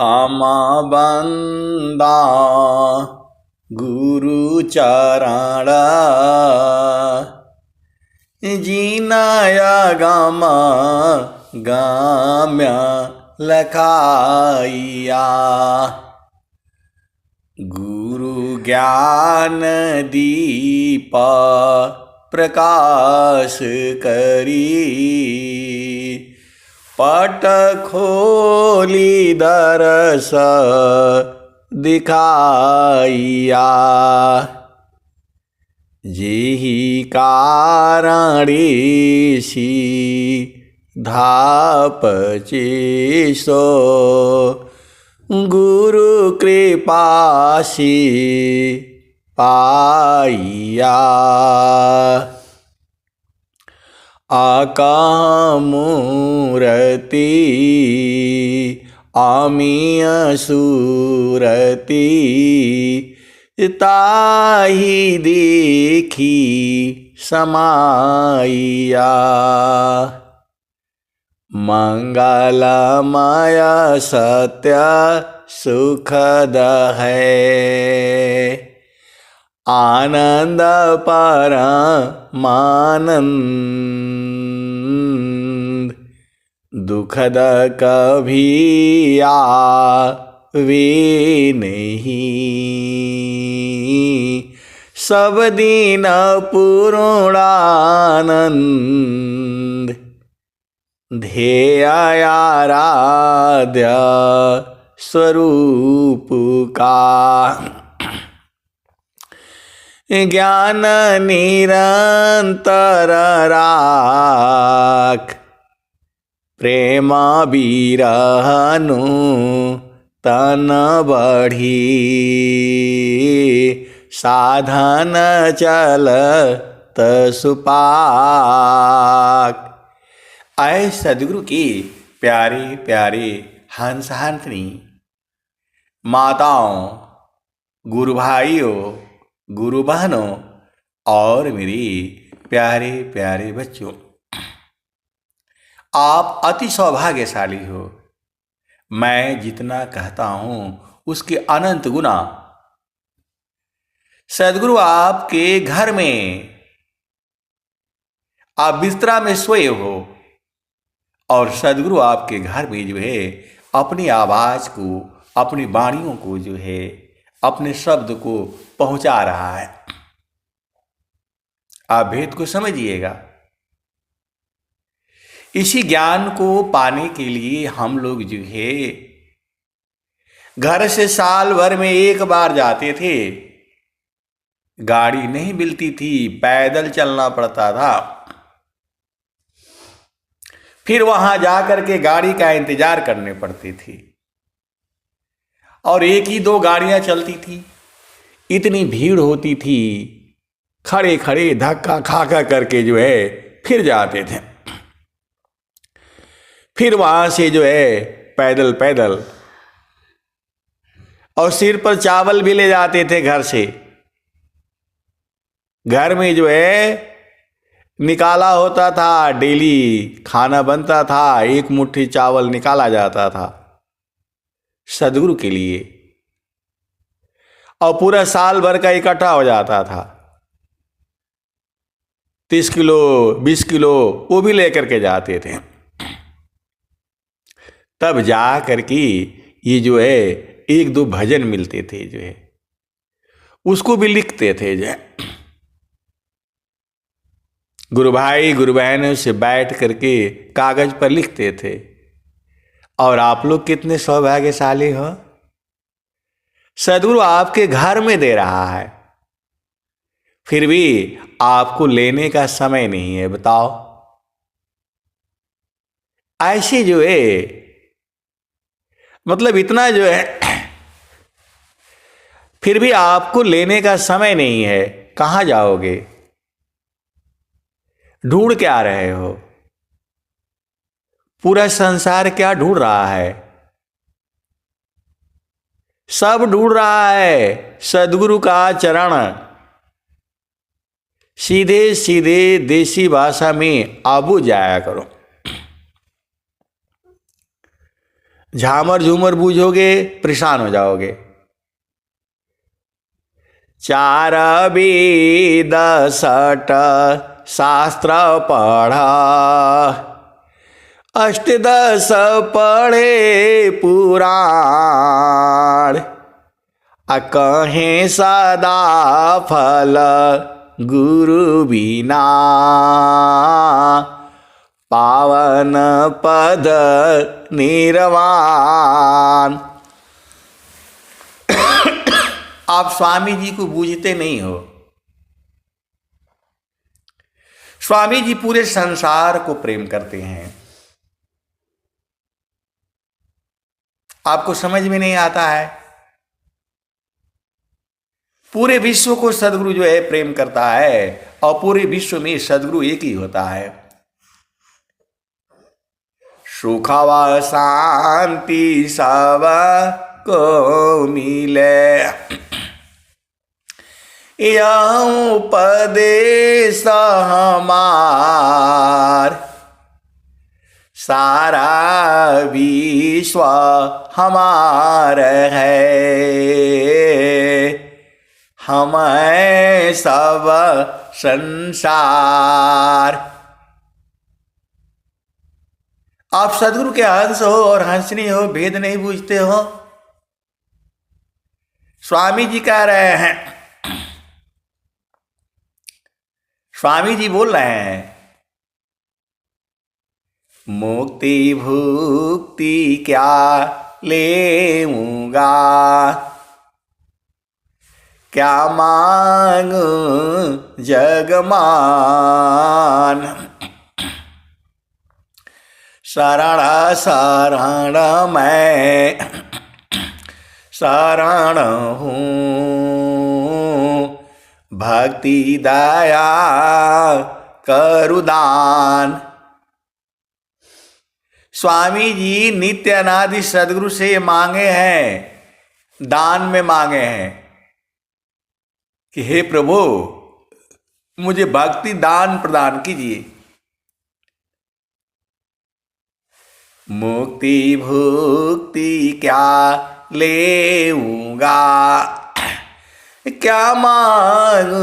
आमा बंदा गुरु चरण जीनाया गामा गाम्या लखाइया। गुरु ज्ञान दीप प्रकाश करी पट खोली दरस दिखाइया। जेहि कारणेशी धाप चेसो गुरु कृपासी पाइया। आकामूरति आमीय सूरति ताहि देखी समाइया। मंगलमय सत्य सुखद है आनंद परमानंद। दुखद कभी आवे नहीं सब दिन पूर्णानंद। ध्येय आराध्य स्वरूप का ज्ञान निरंतर राख। प्रेम बिरहनु तन बढ़ी साधन चलत सुपाक। आए सदगुरु की प्यारे प्यारे हंस हंसनी माताओं, गुरु भाइयों, गुरु बहनों और मेरी प्यारे प्यारे बच्चों, आप अति सौभाग्यशाली हो। मैं जितना कहता हूं उसके अनंत गुना सदगुरु आपके घर में आप बिस्तरा में सोए हो और सदगुरु आपके घर में जो है अपनी आवाज को, अपनी वाणियों को जो है अपने शब्द को पहुंचा रहा है। आप भेद को समझिएगा। इसी ज्ञान को पाने के लिए हम लोग जो है घर से साल भर में एक बार जाते थे। गाड़ी नहीं मिलती थी, पैदल चलना पड़ता था। फिर वहां जाकर के गाड़ी का इंतजार करने पड़ती थी और एक ही दो गाड़ियां चलती थी। इतनी भीड़ होती थी, खड़े खड़े धक्का खा खा करके जो है फिर जाते थे। फिर वहां से जो है पैदल पैदल और सिर पर चावल भी ले जाते थे घर से। घर में जो है निकाला होता था, डेली खाना बनता था, एक मुट्ठी चावल निकाला जाता था सदगुरु के लिए और पूरा साल भर का इकट्ठा हो जाता था। 30 किलो 20 किलो वो भी लेकर के जाते थे। तब जा करके ये जो है एक दो भजन मिलते थे जो है उसको भी लिखते थे जो है। गुरु भाई गुरु बहनों से बैठ करके कागज पर लिखते थे। और आप लोग कितने सौभाग्यशाली हो, सदगुरु आपके घर में दे रहा है, फिर भी आपको लेने का समय नहीं है। बताओ, ऐसे जो है मतलब इतना जो है फिर भी आपको लेने का समय नहीं है। कहां जाओगे? ढूंढ क्या रहे हो? पूरा संसार क्या ढूंढ रहा है? सब ढूंढ रहा है सदगुरु का चरण। सीधे सीधे देसी भाषा में आबू जाया करो। झामर झूमर बूझोगे परेशान हो जाओगे। 4 वेद 6 शास्त्र पढ़ा, 8-10 पढ़े पुराण, कहें सदा फल गुरु बिना, पावन पद निर्वाण। आप स्वामी जी को बूझते नहीं हो। स्वामी जी पूरे संसार को प्रेम करते हैं, आपको समझ में नहीं आता है। पूरे विश्व को सदगुरु जो है प्रेम करता है, और पूरे विश्व में सदगुरु एक ही होता है। सुख व शांति सब को मिले, यह उपदेश हमार, सारा विश्व हमार है, हम सब संसार। आप सदगुरु के हंस हो और हंसनी हो, भेद नहीं बूझते हो। स्वामी जी कह रहे हैं, स्वामी जी बोल रहे हैं, मुक्ति भुक्ति क्या लेऊंगा, क्या मांगू जगमान, शरण शरण मैं शरण हूँ, भक्ति दया करुदान। स्वामी जी नित्य अनादि सदगुरु से मांगे हैं, दान में मांगे हैं कि हे प्रभु मुझे भक्ति दान प्रदान कीजिए। मुक्ति भुक्ति क्या लेऊंगा, क्या मांगू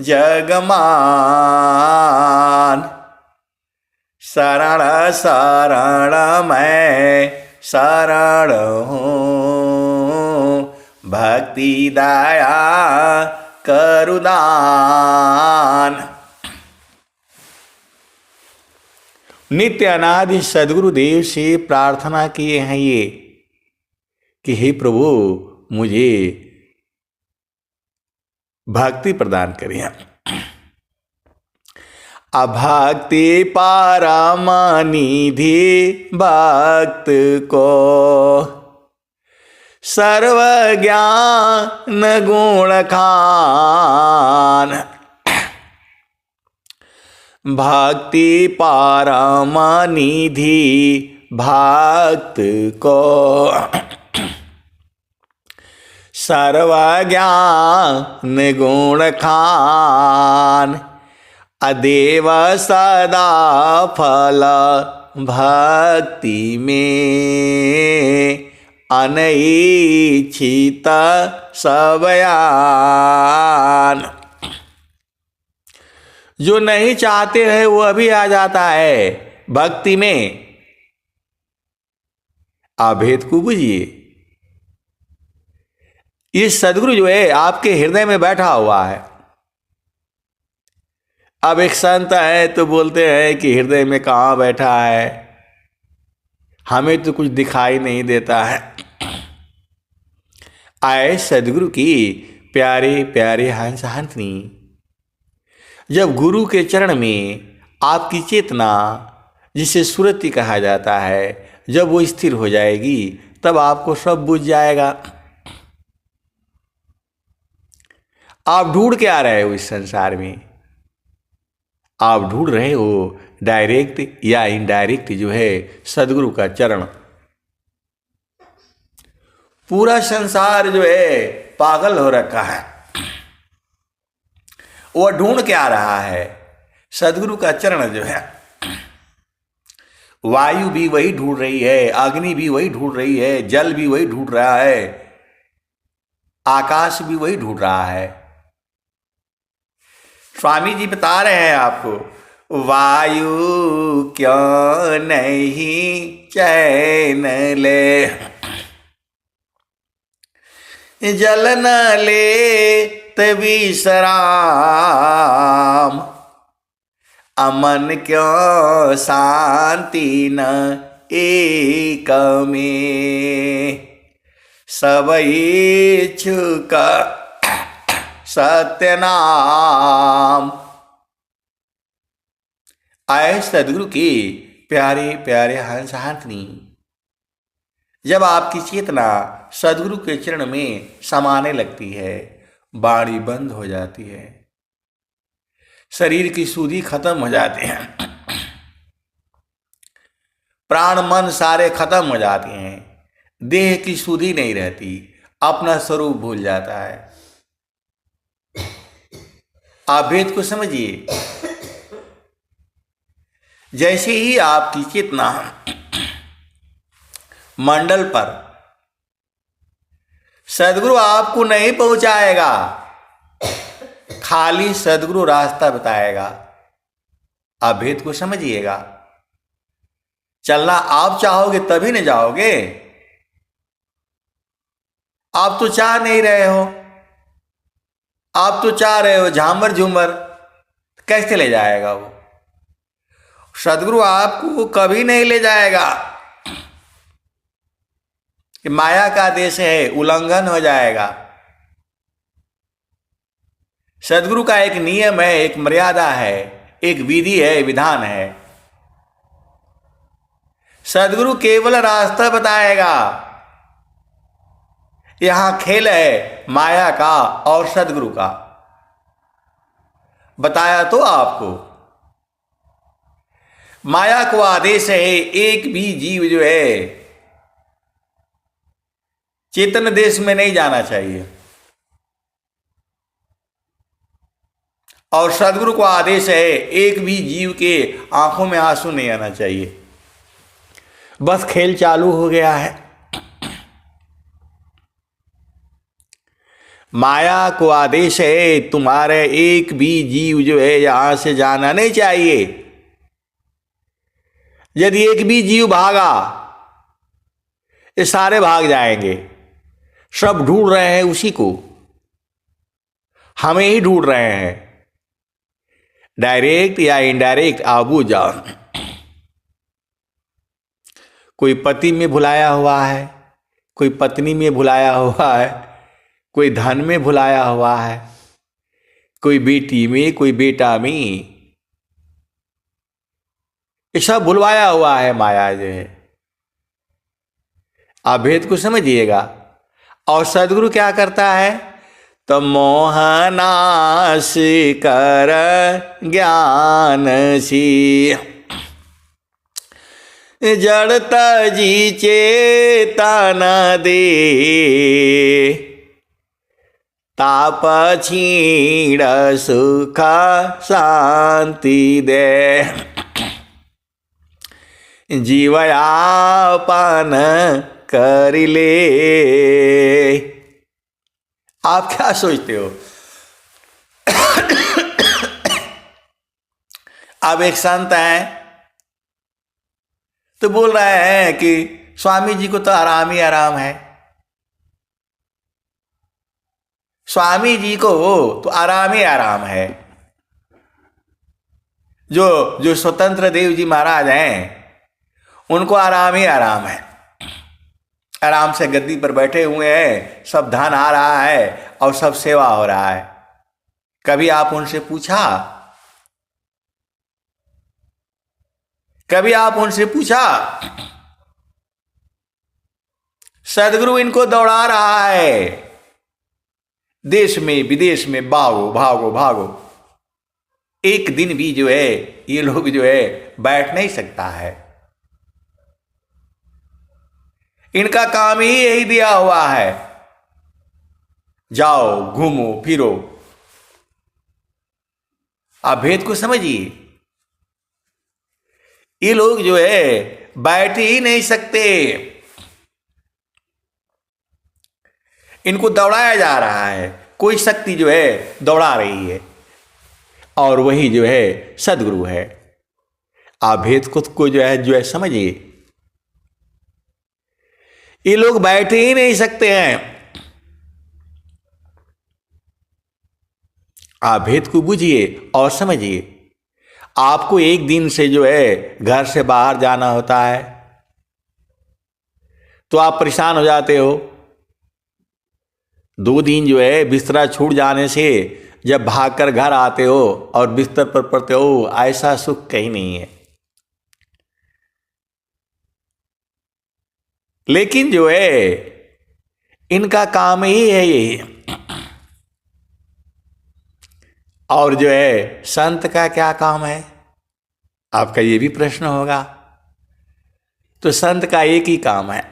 जगमान, शरण शरण मैं शरण हूँ, भक्ति दया करुदान। नित्य अनादि सदगुरु देव से प्रार्थना किए हैं ये कि हे प्रभु मुझे भक्ति प्रदान करें। अभक्ति परम निधि भक्त को, सर्वज्ञान गुण खान, भक्ति परम निधि भक्त को, सर्वज्ञान गुण खान, अदेव सदा फल भक्ति में, अनैच्छित सबयान। जो नहीं चाहते हैं वो अभी आ जाता है भक्ति में। आप भेद को बुझिए। ये सदगुरु जो है आपके हृदय में बैठा हुआ है। अब एक संत है तो बोलते हैं कि हृदय में कहाँ बैठा है, हमें तो कुछ दिखाई नहीं देता है। आए सदगुरु की प्यारे प्यारे हंस हंसनी, जब गुरु के चरण में आपकी चेतना, जिसे सुरति कहा जाता है, जब वो स्थिर हो जाएगी तब आपको सब बुझ जाएगा। आप ढूंढ के आ रहे हो इस संसार में, आप ढूंढ रहे हो डायरेक्ट या इनडायरेक्ट जो है सदगुरु का चरण। पूरा संसार जो है पागल हो रखा है, वो ढूंढ के आ रहा है सदगुरु का चरण जो है। वायु भी वही ढूंढ रही है, अग्नि भी वही ढूंढ रही है, जल भी वही ढूंढ रहा है, आकाश भी वही ढूंढ रहा है। स्वामी जी बता रहे हैं आपको, वायु क्यों नहीं चैन ले, जल न ले तभी सराम, अमन क्यों शांति न एक में, सब इच्छुक सत्य नाम। आए सदगुरु की प्यारे प्यारे हंस हाथनी, जब आपकी चेतना सदगुरु के चरण में समाने लगती है, वाणी बंद हो जाती है, शरीर की सूधी खत्म हो जाती है, प्राण मन सारे खत्म हो जाते हैं, देह की सूधी नहीं रहती, अपना स्वरूप भूल जाता है। आप भेद को समझिए। जैसे ही आपकी चेतना मंडल पर, सदगुरु आपको नहीं पहुंचाएगा, खाली सदगुरु रास्ता बताएगा। आप भेद को समझिएगा। चलना आप चाहोगे तभी न जाओगे। आप तो चाह नहीं रहे हो, आप तो चाह रहे हो झामर झूमर, कैसे ले जाएगा वो? सदगुरु आपको कभी नहीं ले जाएगा। माया का देश है, उल्लंघन हो जाएगा। सदगुरु का एक नियम है, एक मर्यादा है, एक विधि है, विधान है। सदगुरु केवल रास्ता बताएगा। यहां खेल है माया का और सदगुरु का। बताया तो आपको, माया को आदेश है एक भी जीव जो है चेतन देश में नहीं जाना चाहिए, और सदगुरु को आदेश है एक भी जीव के आंखों में आंसू नहीं आना चाहिए। बस खेल चालू हो गया है। माया को आदेश है तुम्हारे एक भी जीव जो है यहां से जाना नहीं चाहिए। यदि एक भी जीव भागा, ये सारे भाग जाएंगे। सब ढूंढ रहे हैं उसी को, हमें ही ढूंढ रहे हैं। डायरेक्ट या इनडायरेक्ट आप बुझ जाओ। कोई पति में भुलाया हुआ है, कोई पत्नी में भुलाया हुआ है, कोई धन में भुलाया हुआ है, कोई बेटी में, कोई बेटा में, ये सब भुलवाया हुआ है माया जो है। आप भेद को समझिएगा। और सदगुरु क्या करता है? तो मोहनाश कर ज्ञान सी, जड़ता जी चेतन दे, ताप छीण सुख शांति दे, जीवयापन कर ले। आप क्या सोचते हो? आप एक संत हैं तो बोल रहे हैं कि स्वामी जी को तो आराम ही आराम है, स्वामी जी को तो आराम ही आराम है। जो स्वतंत्र देव जी महाराज हैं उनको आराम ही आराम है, आराम से गद्दी पर बैठे हुए हैं, सब धन आ रहा है और सब सेवा हो रहा है। कभी आप उनसे पूछा, कभी आप उनसे पूछा? सदगुरु इनको दौड़ा रहा है, देश में विदेश में भागो भागो भागो। एक दिन भी जो है ये लोग जो है बैठ नहीं सकता है। इनका काम ही यही दिया हुआ है, जाओ घूमो फिरो। आप भेद को समझिए। ये लोग जो है बैठ ही नहीं सकते, इनको दौड़ाया जा रहा है, कोई शक्ति जो है दौड़ा रही है, और वही जो है सदगुरु है। आप भेद को जो है समझिए। ये लोग बैठ ही नहीं सकते हैं। आप भेद को बुझिए और समझिए। आपको एक दिन से जो है घर से बाहर जाना होता है तो आप परेशान हो जाते हो। 2 दिन जो है बिस्तरा छूट जाने से जब भागकर घर आते हो और बिस्तर पर पड़ते हो, ऐसा सुख कहीं नहीं है। लेकिन जो है इनका काम ही है यही। और जो है संत का क्या काम है, आपका ये भी प्रश्न होगा। तो संत का एक ही काम है,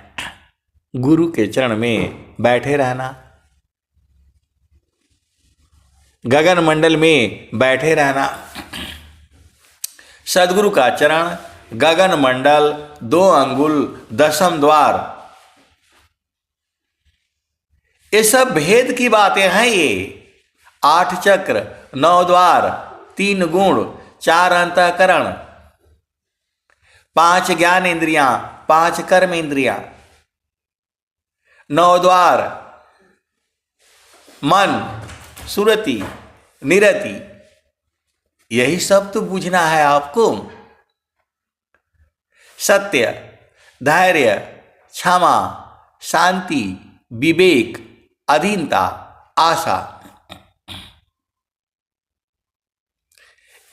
गुरु के चरण में बैठे रहना, गगन मंडल में बैठे रहना। सदगुरु का चरण, गगन मंडल, 2 अंगुल, 10 द्वार, ये सब भेद की बातें हैं। ये 8 चक्र, 9 द्वार, 3 गुण, 4 अंतःकरण, 5 ज्ञान इंद्रियां, 5 कर्म इंद्रियां, 9 द्वार, मन, सुरति, निरति, यही सब तो बूझना है आपको। सत्य, धैर्य, क्षमा, शांति, विवेक, अधीनता, आशा,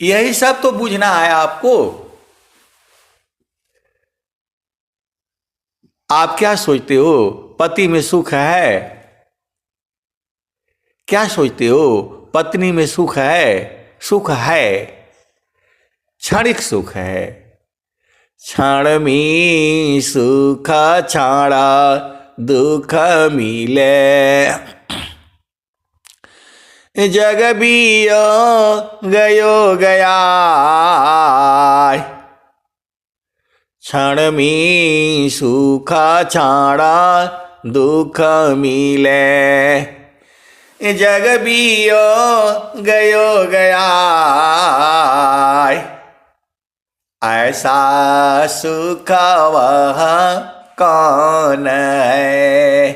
यही सब तो बूझना है आपको। आप क्या सोचते हो पति में सुख है? क्या सोचते हो पत्नी में सुख है? सुख है, क्षणिक सुख है। क्षण में सुख छाड़ा दुख मिले, जग बियो गयो गया। क्षण में सुख छाड़ा दुख मिले, जग बियो गयो गया। ऐसा सुख वह कौन है,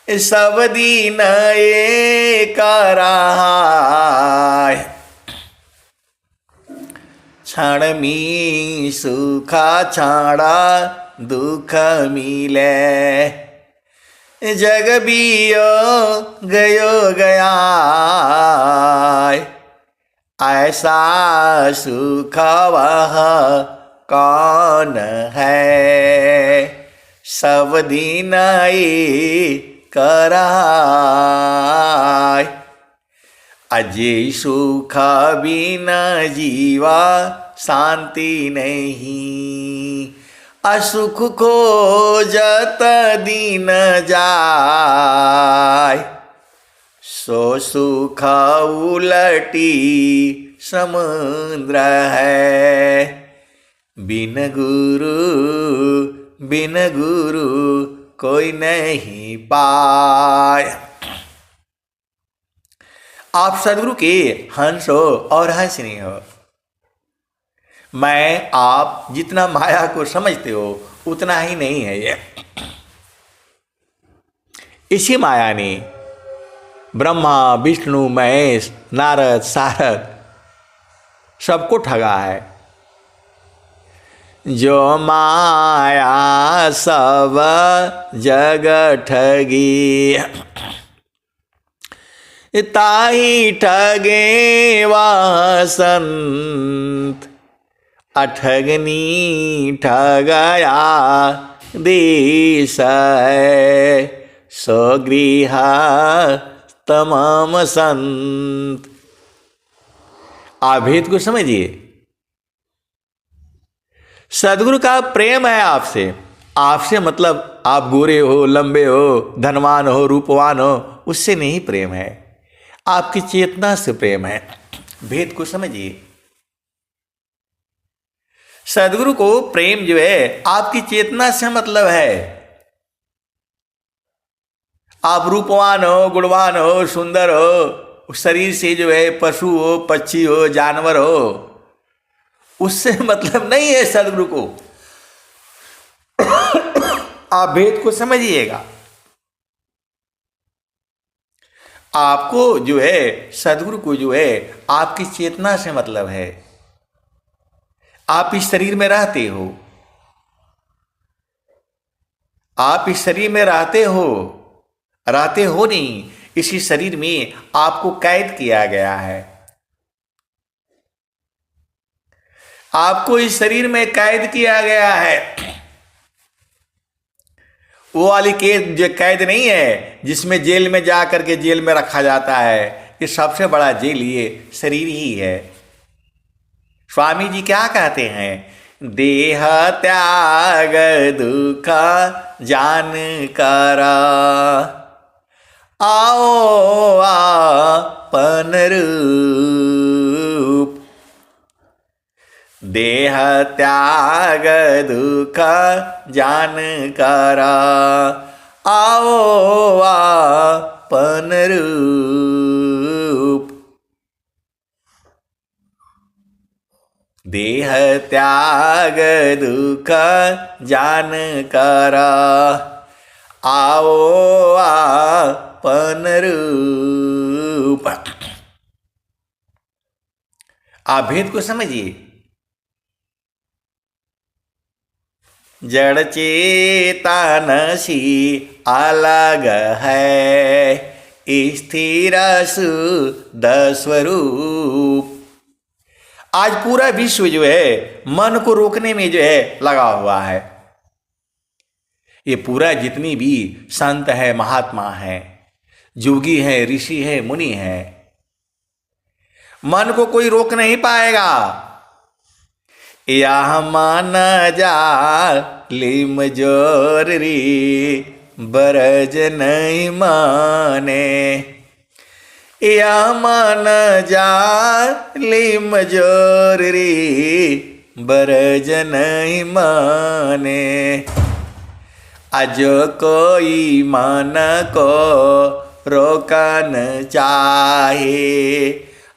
सब दिन एक रहा। क्षण में सुख छाड़ा दुख मिले, जग बियो गयो गया। ऐसा सुख वह कौन है, सब दिन कराय। अजय सुख बिना जीवा शांति नहीं, असुख खोजत दिन जाय। सो सुख उलटी समुद्र है, बिन गुरु कोई नहीं पाए। आप सदगुरु के हंस हो और हंसनी हो। मैं आप जितना माया को समझते हो उतना ही नहीं है ये। इसी माया ने ब्रह्मा, विष्णु, महेश, नारद, सारद सबको ठगा है। जो माया सब जग ठगी, ताही ठगे वह संत। अठगनी ठगया देश है, सो गृह तमाम संत। आप भेद को समझिए। सदगुरु का प्रेम है आपसे। आपसे मतलब आप गोरे हो, लंबे हो, धनवान हो, रूपवान हो, उससे नहीं प्रेम है, आपकी चेतना से प्रेम है। भेद को समझिए। सदगुरु को प्रेम जो है आपकी चेतना से मतलब है। आप रूपवान हो, गुणवान हो, सुंदर हो, शरीर से जो है पशु हो, पक्षी हो, जानवर हो, उससे मतलब नहीं है सदगुरु को। आप भेद को समझिएगा। आपको जो है सदगुरु को जो है आपकी चेतना से मतलब है। आप इस शरीर में रहते हो, आप इस शरीर में रहते हो नहीं, इसी शरीर में आपको कैद किया गया है। आपको इस शरीर में कैद किया गया है। वो वाली कैद जो कैद नहीं है जिसमें जेल में जा करके जेल में रखा जाता है। ये सबसे बड़ा जेल ये शरीर ही है। स्वामी जी क्या कहते हैं? देह त्याग दुख जान करा, आओ आपन रूप। देह त्याग दुख जान करा, आओ आपन रूप। देह त्याग दुख जान करा, आओ आपन रूप। आप भेद को समझिए। जड़ चेतन सी अलग है, स्थिर शुद्ध स्वरूप। आज पूरा विश्व जो है मन को रोकने में जो है लगा हुआ है। ये पूरा जितनी भी संत है, महात्मा है, जोगी है, ऋषि है, मुनि है, मन को कोई रोक नहीं पाएगा। यह मन जालिम जोर री बरज नहीं माने। यह मन जालिम जोर री बरज नहीं माने। अजो कोई मन को रोकन चाहे,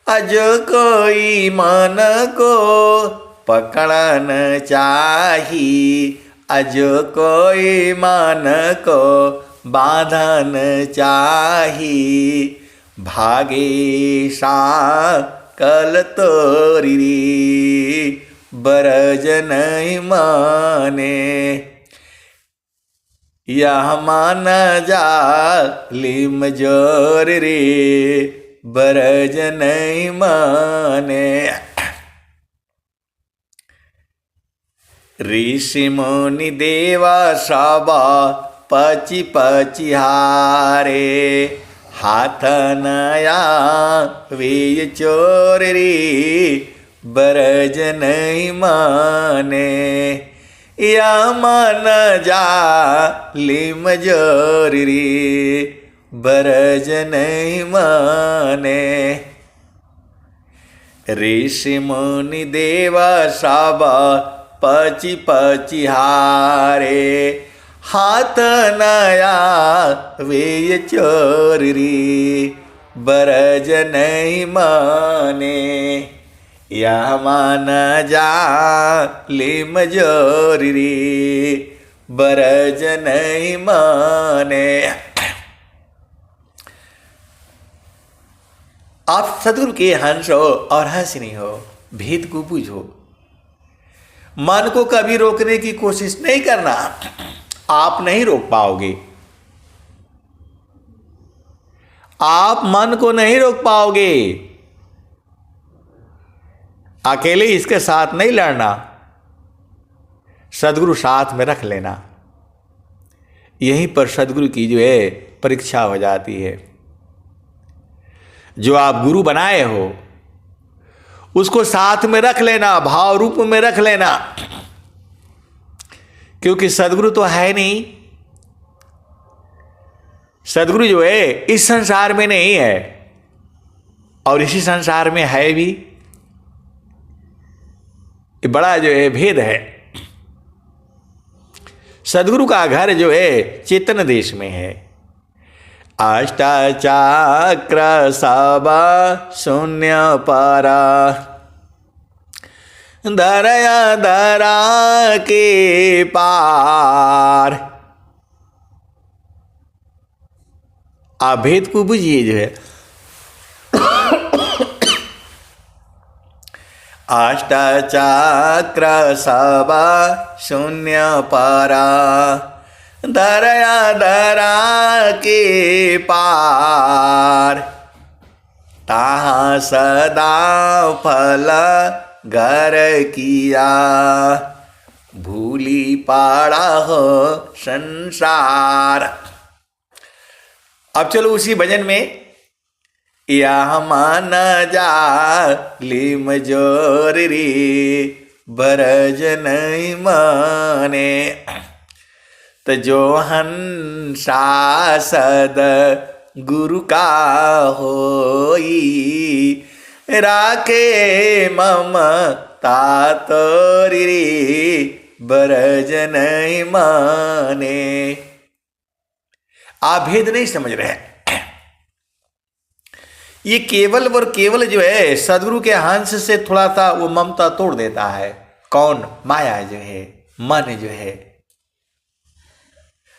अजो कोई मन को पकड़न चाही, अजो कोई मन को बांधन चाही। भागे सा कल तोरी बरज नहीं माने। यह मान जालिम जोर रे बरज नहीं माने। ऋषि मुनि देवा सबा पची पची हारे। हाथ नया वे चोर रे बरज नहीं माने। या मन जालिम जोर रे बरज नहीं माने। ऋषि मुनि देवा सबा पची पची हारे। हाथ नया वे चोर रे बरज नहीं माने। यह मान जालिम जोर रे बरज नहीं माने। आप सदगुरु के हंस हो और हंसनी हो, भेद को बूझो। मन को कभी रोकने की कोशिश नहीं करना, आप नहीं रोक पाओगे। आप मन को नहीं रोक पाओगे। अकेले इसके साथ नहीं लड़ना, सदगुरु साथ में रख लेना। यहीं पर सदगुरु की जो है परीक्षा हो जाती है। जो आप गुरु बनाए हो उसको साथ में रख लेना, भाव रूप में रख लेना, क्योंकि सदगुरु तो है नहीं। सदगुरु जो है इस संसार में नहीं है और इसी संसार में है भी। ये बड़ा जो है भेद है। सदगुरु का घर जो है चेतन देश में है। अष्टचक्र सब शून्य पारा, दरया दरा के पार। आप भेद को बुझिए जो है। अष्टचक्र सब शून्य पारा, दरया दरा के पार। ताहाँ सदा फल घर किया, भूली पाड़ा हो संसार। अब चलो उसी भजन में, या मान जा लिम जोर रे बरज नहीं माने। तो जो हंसा सद गुरु का होई, राखे ममता तोरी रे बरज नहीं माने। आप भेद नहीं समझ रहे। ये केवल और केवल जो है सदगुरु के हंस से थोड़ा सा वो ममता तोड़ देता है। कौन? माया जो है, मन जो है।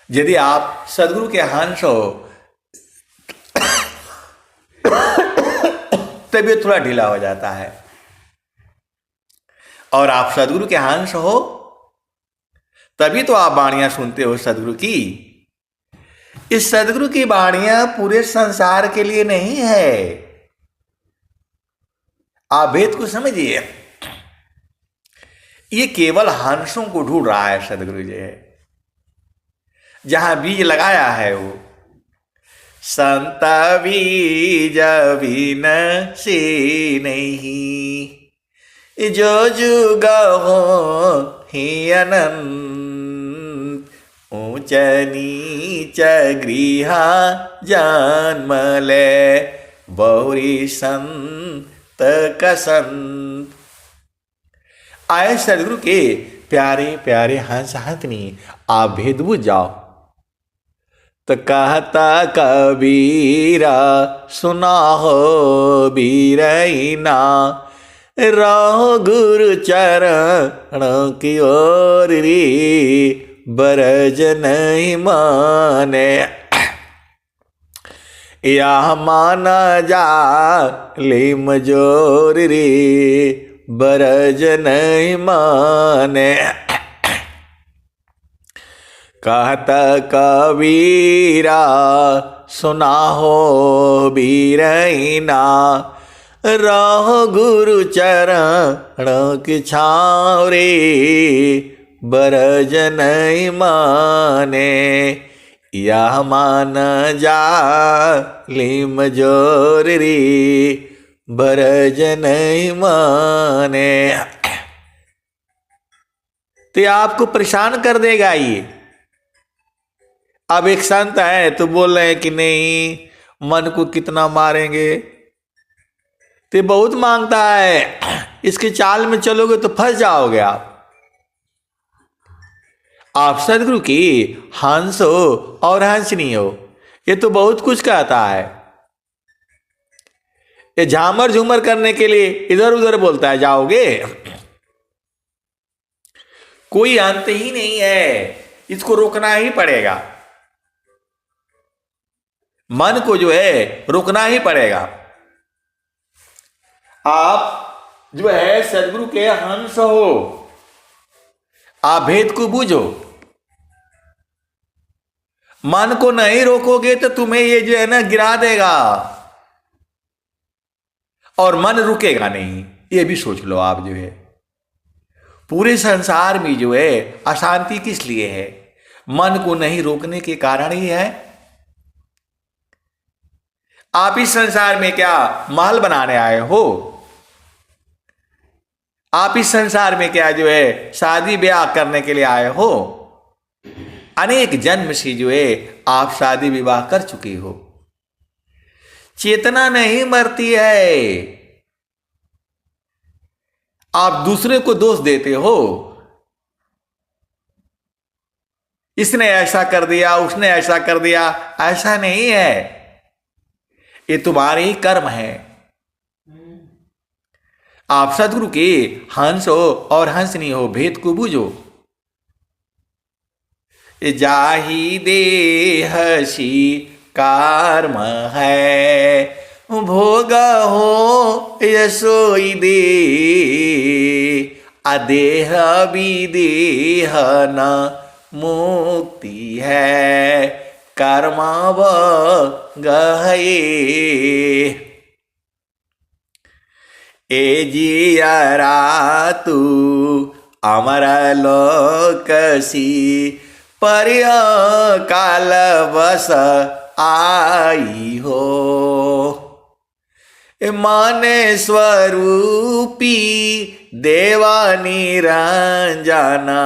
यदि आप सदगुरु के हंस हो तभी थोड़ा ढीला हो जाता है। और आप सदगुरु के हंस हो तभी तो आप वाणियां सुनते हो सदगुरु की। इस सदगुरु की वाणियां पूरे संसार के लिए नहीं है। आप भेद को समझिए। ये केवल हंसों को ढूंढ रहा है सदगुरु जी है। जहां बीज लगाया है वो संत बीज बिन से नहीं, जो जुग हो ही अनंत। ऊंच नीच गृह जन्म ले, बहुरी संत कसंत। आए सदगुरु के प्यारे प्यारे हंस हंसनी, आप भेद बुझ जाओ। तो कहता कबीरा सुना हो बीरैना, रहो गुरु चरण की ओर रे बरज नहीं माने। या माना जा लिम जोर रे बरज नहीं माने। कहता कबीरा सुना हो बीरैना, रहो गुरु चरण की छाँव रे बरज नहीं माने। या मान जा लिम जोर रे बरज नहीं माने। तो ये आपको परेशान कर देगा ये। अब एक संत है तो बोल रहे हैं कि नहीं मन को कितना मारेंगे, तो बहुत मांगता है, इसके चाल में चलोगे तो फंस जाओगे आप। आप सदगुरु की हंस हो और हंसनी हो, ये तो बहुत कुछ कहता है। ये झामर झूमर करने के लिए इधर उधर बोलता है, जाओगे कोई अंत ही नहीं है, इसको रोकना ही पड़ेगा। मन को जो है रोकना ही पड़ेगा। आप जो है सदगुरु के हंस हो, आप भेद को बूझो। मन को नहीं रोकोगे तो तुम्हें ये जो है ना गिरा देगा, और मन रुकेगा नहीं। ये भी सोच लो आप जो है। पूरे संसार में जो है अशांति किस लिए है? मन को नहीं रोकने के कारण ही है। आप इस संसार में क्या महल बनाने आए हो? आप इस संसार में क्या जो है शादी ब्याह करने के लिए आए हो? अनेक जन्म से जो है आप शादी विवाह कर चुके हो। चेतना नहीं मरती है। आप दूसरे को दोष देते हो, इसने ऐसा कर दिया, उसने ऐसा कर दिया। ऐसा नहीं है, ये तुम्हारे ही कर्म है। आप सदगुरु के हंस हो और हंसनी हो, भेद को बूझो। जाहि देहसी कर्म है, भोग हो यशोई दे। अदेह विदेह न मुक्ति है, कर्मव गहे। ए जियरा तू अमर लोकसी, पर्य काल बस आई हो। माने स्वरूपी देवा निरंजना,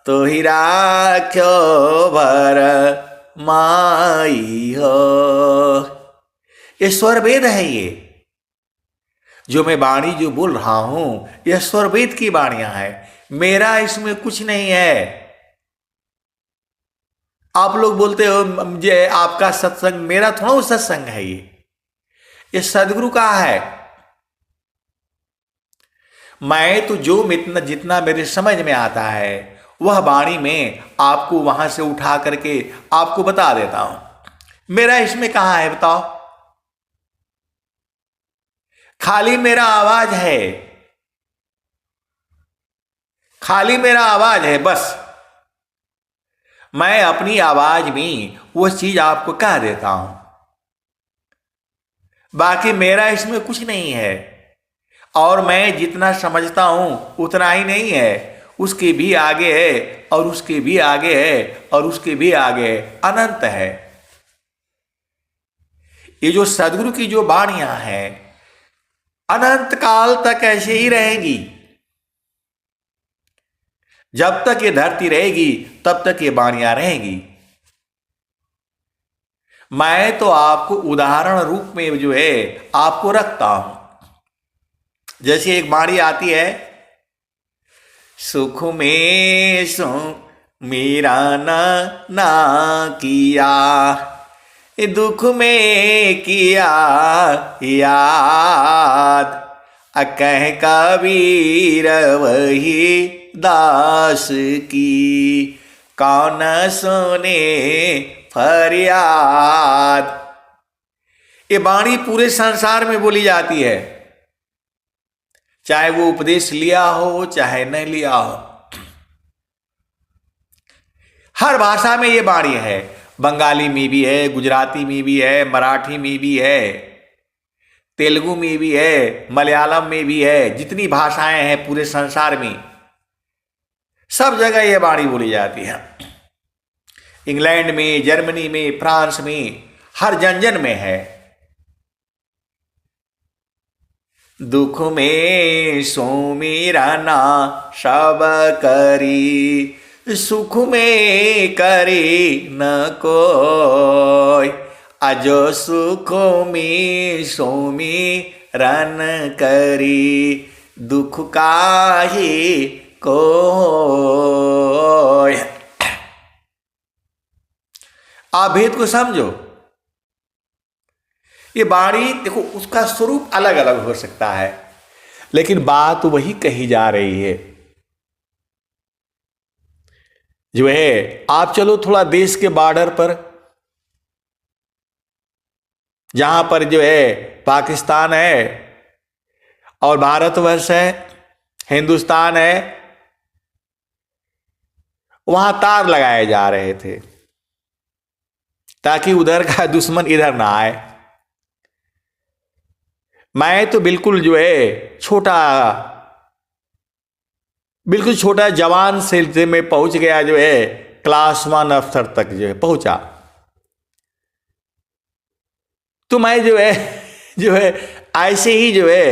तो ही राख्यो भर माई हो। ये स्वर वेद है, ये जो मैं वाणी जो बोल रहा हूं, यह स्वर वेद की वाणियां है। मेरा इसमें कुछ नहीं है। आप लोग बोलते हो मुझे आपका सत्संग, मेरा थोड़ा सत्संग है, ये सदगुरु का है। मैं तो जो जितना मेरे समझ में आता है वह वाणी में आपको वहां से उठा करके आपको बता देता हूं। मेरा इसमें कहां है बताओ? खाली मेरा आवाज है, खाली मेरा आवाज है बस। मैं अपनी आवाज में वो चीज आपको कह देता हूं, बाकी मेरा इसमें कुछ नहीं है। और मैं जितना समझता हूं उतना ही नहीं है, उसके भी आगे है और उसके भी आगे है और उसके भी आगे है, अनंत है। ये जो सदगुरु की जो वाणियां हैं अनंत काल तक ऐसे ही रहेगी। जब तक ये धरती रहेगी तब तक ये वाणियां रहेगी। मैं तो आपको उदाहरण रूप में जो है आपको रखता हूं। जैसे एक वाणी आती है, सुख में सो मेरा ना किया, दुख में किया याद। कह कबीर वही दास की, कौन सुने फरियाद। ये वाणी पूरे संसार में बोली जाती है, चाहे वो उपदेश लिया हो चाहे नहीं लिया हो। हर भाषा में ये वाणी है, बंगाली में भी है, गुजराती में भी है, मराठी में भी है, तेलुगु में भी है, मलयालम में भी है। जितनी भाषाएं हैं पूरे संसार में सब जगह ये वाणी बोली जाती है। इंग्लैंड में, जर्मनी में, फ्रांस में, हर जन में है। दुख में सुमिरना सब करी, सुख में करे न कोई। अजो सुख में सुमिरन करी, दुख काहे कोई। आप भेद को समझो। ये वाणी देखो, उसका स्वरूप अलग अलग हो सकता है, लेकिन बात वही कही जा रही है। जो है आप चलो थोड़ा देश के बॉर्डर पर, जहां पर जो है पाकिस्तान है और भारतवर्ष है, हिंदुस्तान है, वहां तार लगाए जा रहे थे ताकि उधर का दुश्मन इधर ना आए। मैं तो बिल्कुल जो है बिल्कुल छोटा जवान से मैं पहुंच गया, जो है क्लास 1 अफसर तक जो है पहुंचा। तो मैं जो है ऐसे ही जो है,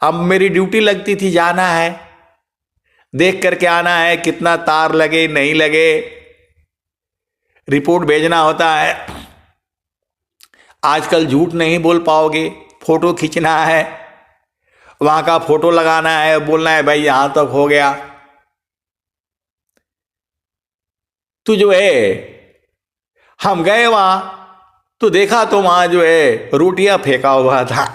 अब मेरी ड्यूटी लगती थी, जाना है, देख करके आना है कितना तार लगे नहीं लगे, रिपोर्ट भेजना होता है। आजकल झूठ नहीं बोल पाओगे, फोटो खींचना है वहां का फोटो लगाना है, बोलना है भाई यहां तक हो गया। तो जो है हम गए वहां तो देखा तो वहां जो है रोटियां फेंका हुआ था।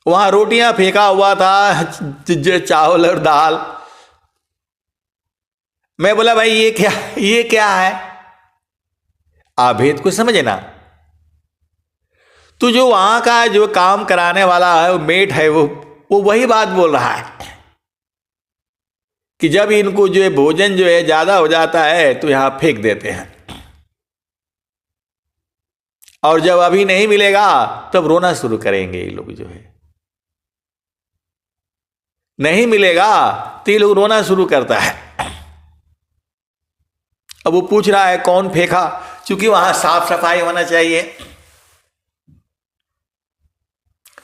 वहां रोटियां फेंका हुआ था, चावल और दाल। मैं बोला भाई ये क्या है? आप भेद को समझे ना। तो जो वहां का जो काम कराने वाला है, वो मेट है, वो वही बात बोल रहा है कि जब इनको जो है भोजन जो है ज्यादा हो जाता है तो यहां फेंक देते हैं, और जब अभी नहीं मिलेगा तब रोना शुरू करेंगे ये लोग। जो है नहीं मिलेगा तो ये लोग रोना शुरू करता है। अब वो पूछ रहा है कौन फेंका, क्योंकि वहां साफ सफाई होना चाहिए।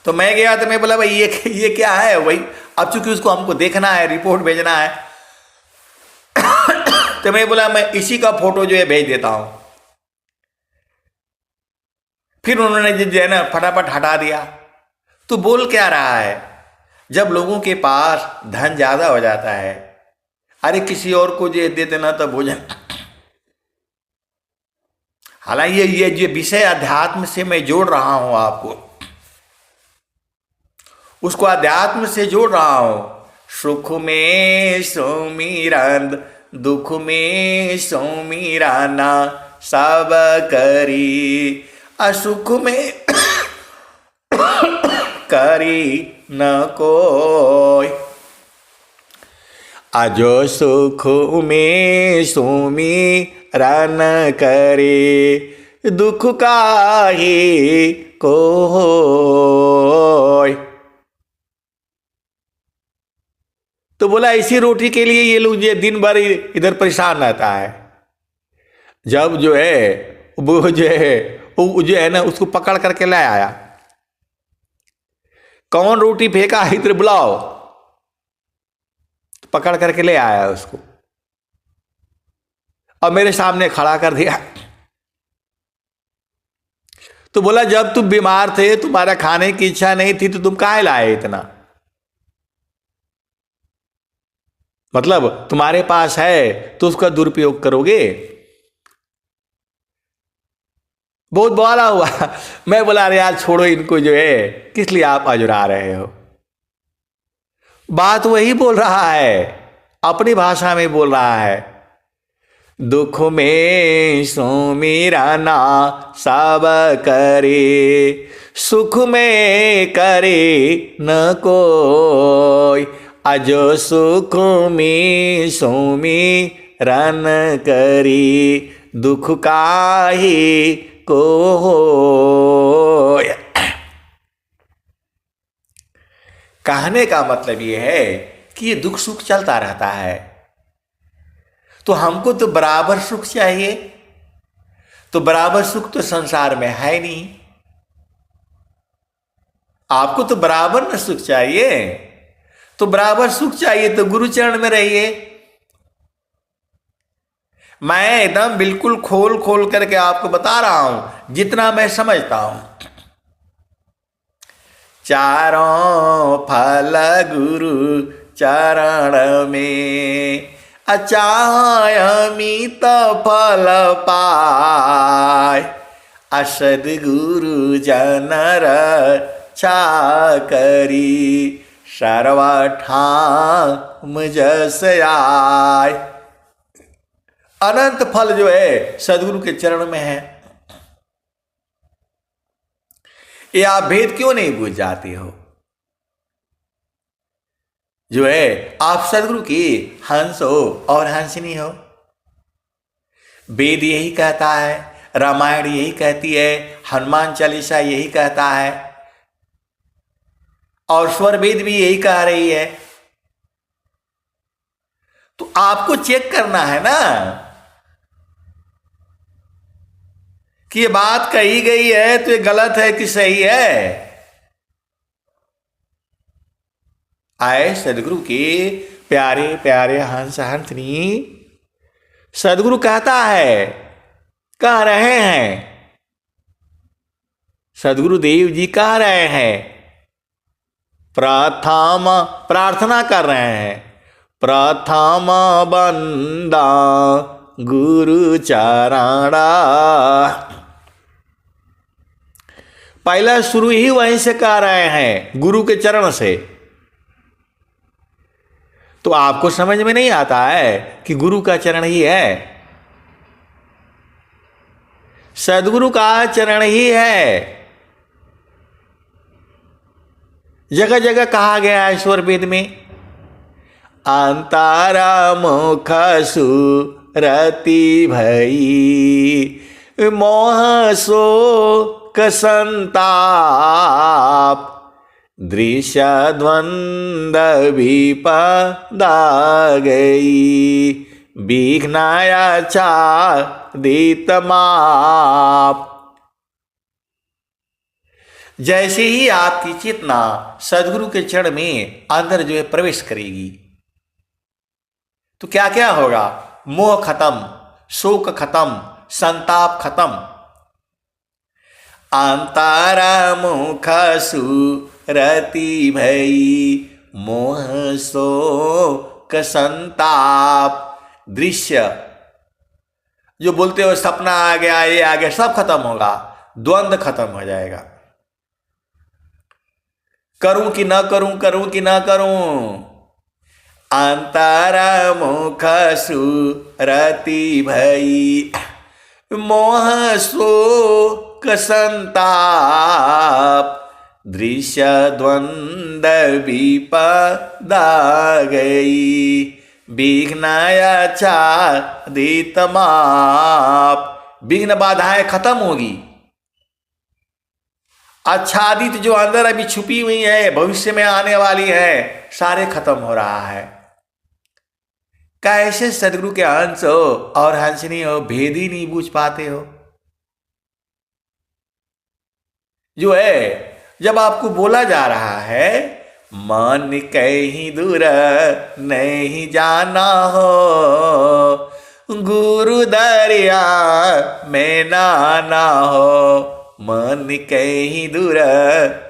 तो मैं गया तो मैं बोला भाई ये क्या है भाई। अब चूंकि उसको हमको देखना है, रिपोर्ट भेजना है, तो मैं बोला मैं इसी का फोटो जो है भेज देता हूं। फिर उन्होंने जो है ना फटाफट हटा दिया। तो बोल क्या रहा है, जब लोगों के पास धन ज्यादा हो जाता है, अरे किसी और को जो दे देना तो भोजन। हालांकि ये जो विषय अध्यात्म से मैं जोड़ रहा हूं आपको, उसको अध्यात्म से जोड़ रहा हूं। सुख में सुमिरन, दुख में सुमिराना सब करी, असुख में करी न कोई। अजो सुख में सुमिरन करे, दुख काहे कोय। तो बोला इसी रोटी के लिए ये लोग ये दिन भर इधर परेशान रहता है। जब जो है वो जो है ना उसको पकड़ करके ले आया, कौन रोटी फेंका इधर बुलाओ, पकड़ करके ले आया उसको और मेरे सामने खड़ा कर दिया। तो बोला जब तुम बीमार थे, तुम्हारा खाने की इच्छा नहीं थी, तो तुम काहे लाए इतना? मतलब तुम्हारे पास है तो उसका दुरुपयोग करोगे। बहुत बोला हुआ। मैं बोला अरे यार छोड़ो इनको, जो है किस लिए आप अजुरा रहे हो। बात वही बोल रहा है, अपनी भाषा में बोल रहा है। दुख में सुमिरना सब करे, सुख में करे न कोई। अजो सुख में सुमिरन करी, दुख काहे कोय। कहने का मतलब यह है कि ये दुख सुख चलता रहता है, तो हमको तो बराबर सुख चाहिए। तो बराबर सुख तो संसार में है नहीं। आपको तो बराबर न सुख चाहिए, तो बराबर सुख चाहिए तो गुरु चरण में रहिए। मैं एकदम बिल्कुल खोल खोल करके आपको बता रहा हूं जितना मैं समझता हूं। चारों फल गुरु चरण में, अचायमित फल पाय। असद गुरु जनर छा करी, सर्वठाम जस आय। अनंत फल जो है सदगुरु के चरण में है। ये आप भेद क्यों नहीं बुझ जाते हो? जो है आप सदगुरु की हंस हो और हंसनी हो। वेद यही कहता है, रामायण यही कहती है, हनुमान चालीसा यही कहता है, और स्वर वेद भी यही कह रही है। तो आपको चेक करना है ना कि ये बात कही गई है तो ये गलत है कि सही है। आए सदगुरु के प्यारे प्यारे हंस हंसनी, सदगुरु कहता है, कह रहे हैं, सदगुरुदेव जी कह रहे हैं, प्रार्थना कर रहे हैं, प्रथम बंदा गुरु चरणा। पहला शुरू ही वहीं से कर रहे हैं, गुरु के चरण से। तो आपको समझ में नहीं आता है कि गुरु का चरण ही है, सदगुरु का चरण ही है। जगह जगह कहा गया है ईश्वर वेद में, अंतारा मुख सुरति भई मोह शोक संताप दृश्य द्वंद्व विपदा गई विघ्नाया चादित माप। जैसे ही आपकी चेतना सदगुरु के चरण में अंदर जो है प्रवेश करेगी, तो क्या क्या होगा? मोह खत्म, शोक खत्म, संताप खत्म। अंतारा मुख सुरति भई मोह शोक संताप दृश्य, जो बोलते हो सपना आ गया, ये आ गया, सब खत्म होगा, द्वंद्व खत्म हो जाएगा। करूं कि ना करूं, करूं कि ना करूं। अंतरा मुख सुरति भई मोह शोक संताप दृश्य द्वंद्व विपदा गई विघ्नाया चादित माप। विघ्न बाधाएं खत्म होगी, आच्छादित जो अंदर अभी छुपी हुई है, भविष्य में आने वाली है, सारे खत्म हो रहा है। कैसे सदगुरु के अंश हो और हंसनी हो, भेद ही नहीं बूझ पाते हो। जो है जब आपको बोला जा रहा है मन कहीं दूर नहीं जाना हो, गुरु दरिया में नाना हो, मन कहीं दूर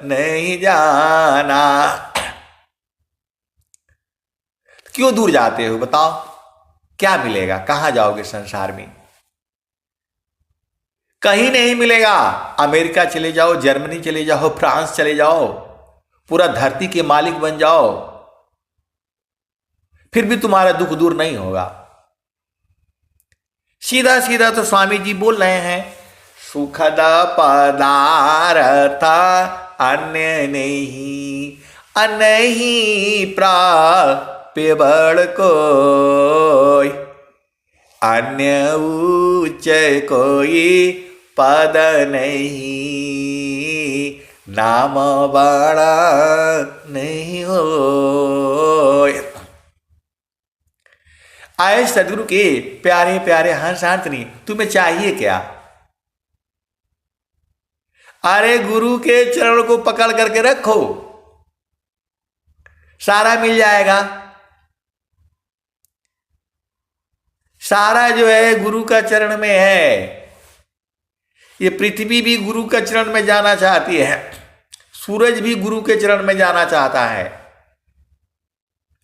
नहीं जाना। क्यों दूर जाते हो बताओ? क्या मिलेगा? कहां जाओगे संसार में? कहीं नहीं मिलेगा। अमेरिका चले जाओ, जर्मनी चले जाओ, फ्रांस चले जाओ, पूरा धरती के मालिक बन जाओ, फिर भी तुम्हारा दुख दूर नहीं होगा। सीधा सीधा तो स्वामी जी बोल रहे हैं, सुखद पदार्थ अन्य नहीं, अनहीं प्राप्य बड़ कोई, अन्य उच्च कोई पद नहीं, नाम बड़ा नहीं हो। आए सदगुरु के प्यारे प्यारे हंस आंतनी, तुम्हें चाहिए क्या? अरे गुरु के चरण को पकड़ करके रखो, सारा मिल जाएगा। सारा जो है गुरु का चरण में है। ये पृथ्वी भी गुरु के चरण में जाना चाहती है, सूरज भी गुरु के चरण में जाना चाहता है,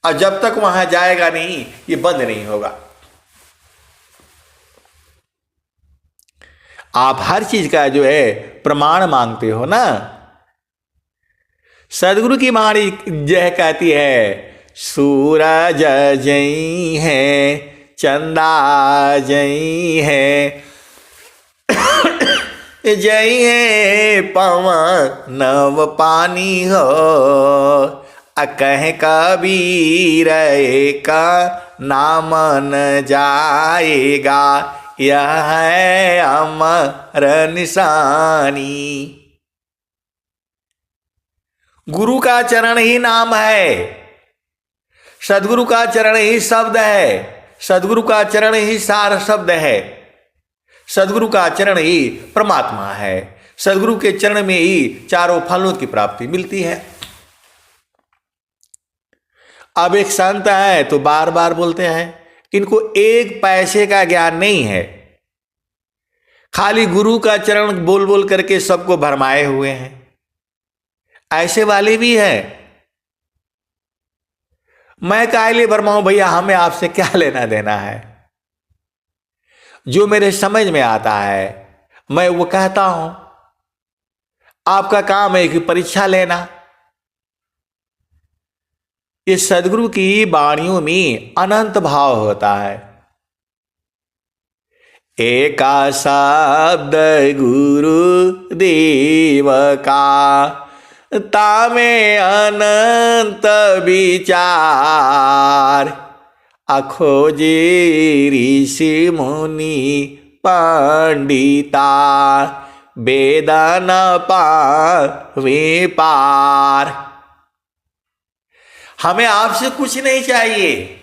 और जब तक वहां जाएगा नहीं, ये बंद नहीं होगा। आप हर चीज का जो है प्रमाण मांगते हो ना। सदगुरु की वाणी यह कहती है, सूरज जई है, चंदा जई है, जई है पवन नव पानी हो, कह कबीर का नाम न जाएगा, यह है अमर निशानी। गुरु का चरण ही नाम है, सदगुरु का चरण ही शब्द है, सदगुरु का चरण ही सार शब्द है, सदगुरु का चरण ही परमात्मा है। सदगुरु के चरण में ही चारों फलों की प्राप्ति मिलती है। अब एक संत है तो बार बार बोलते हैं, इनको एक पैसे का ज्ञान नहीं है, खाली गुरु का चरण बोल बोल करके सबको भरमाए हुए हैं। ऐसे वाले भी हैं। मैं काहे लिए भरमाऊं भैया, हमें आपसे क्या लेना देना है। जो मेरे समझ में आता है मैं वो कहता हूं। आपका काम है कि परीक्षा लेना। इस सदगुरु की वाणियों में अनंत भाव होता है। एका शब्द गुरु देव का, तामे अनंत विचार। अखोजे ऋषि मुनि पंडिता, वेदन पावे पार। हमें आपसे कुछ नहीं चाहिए।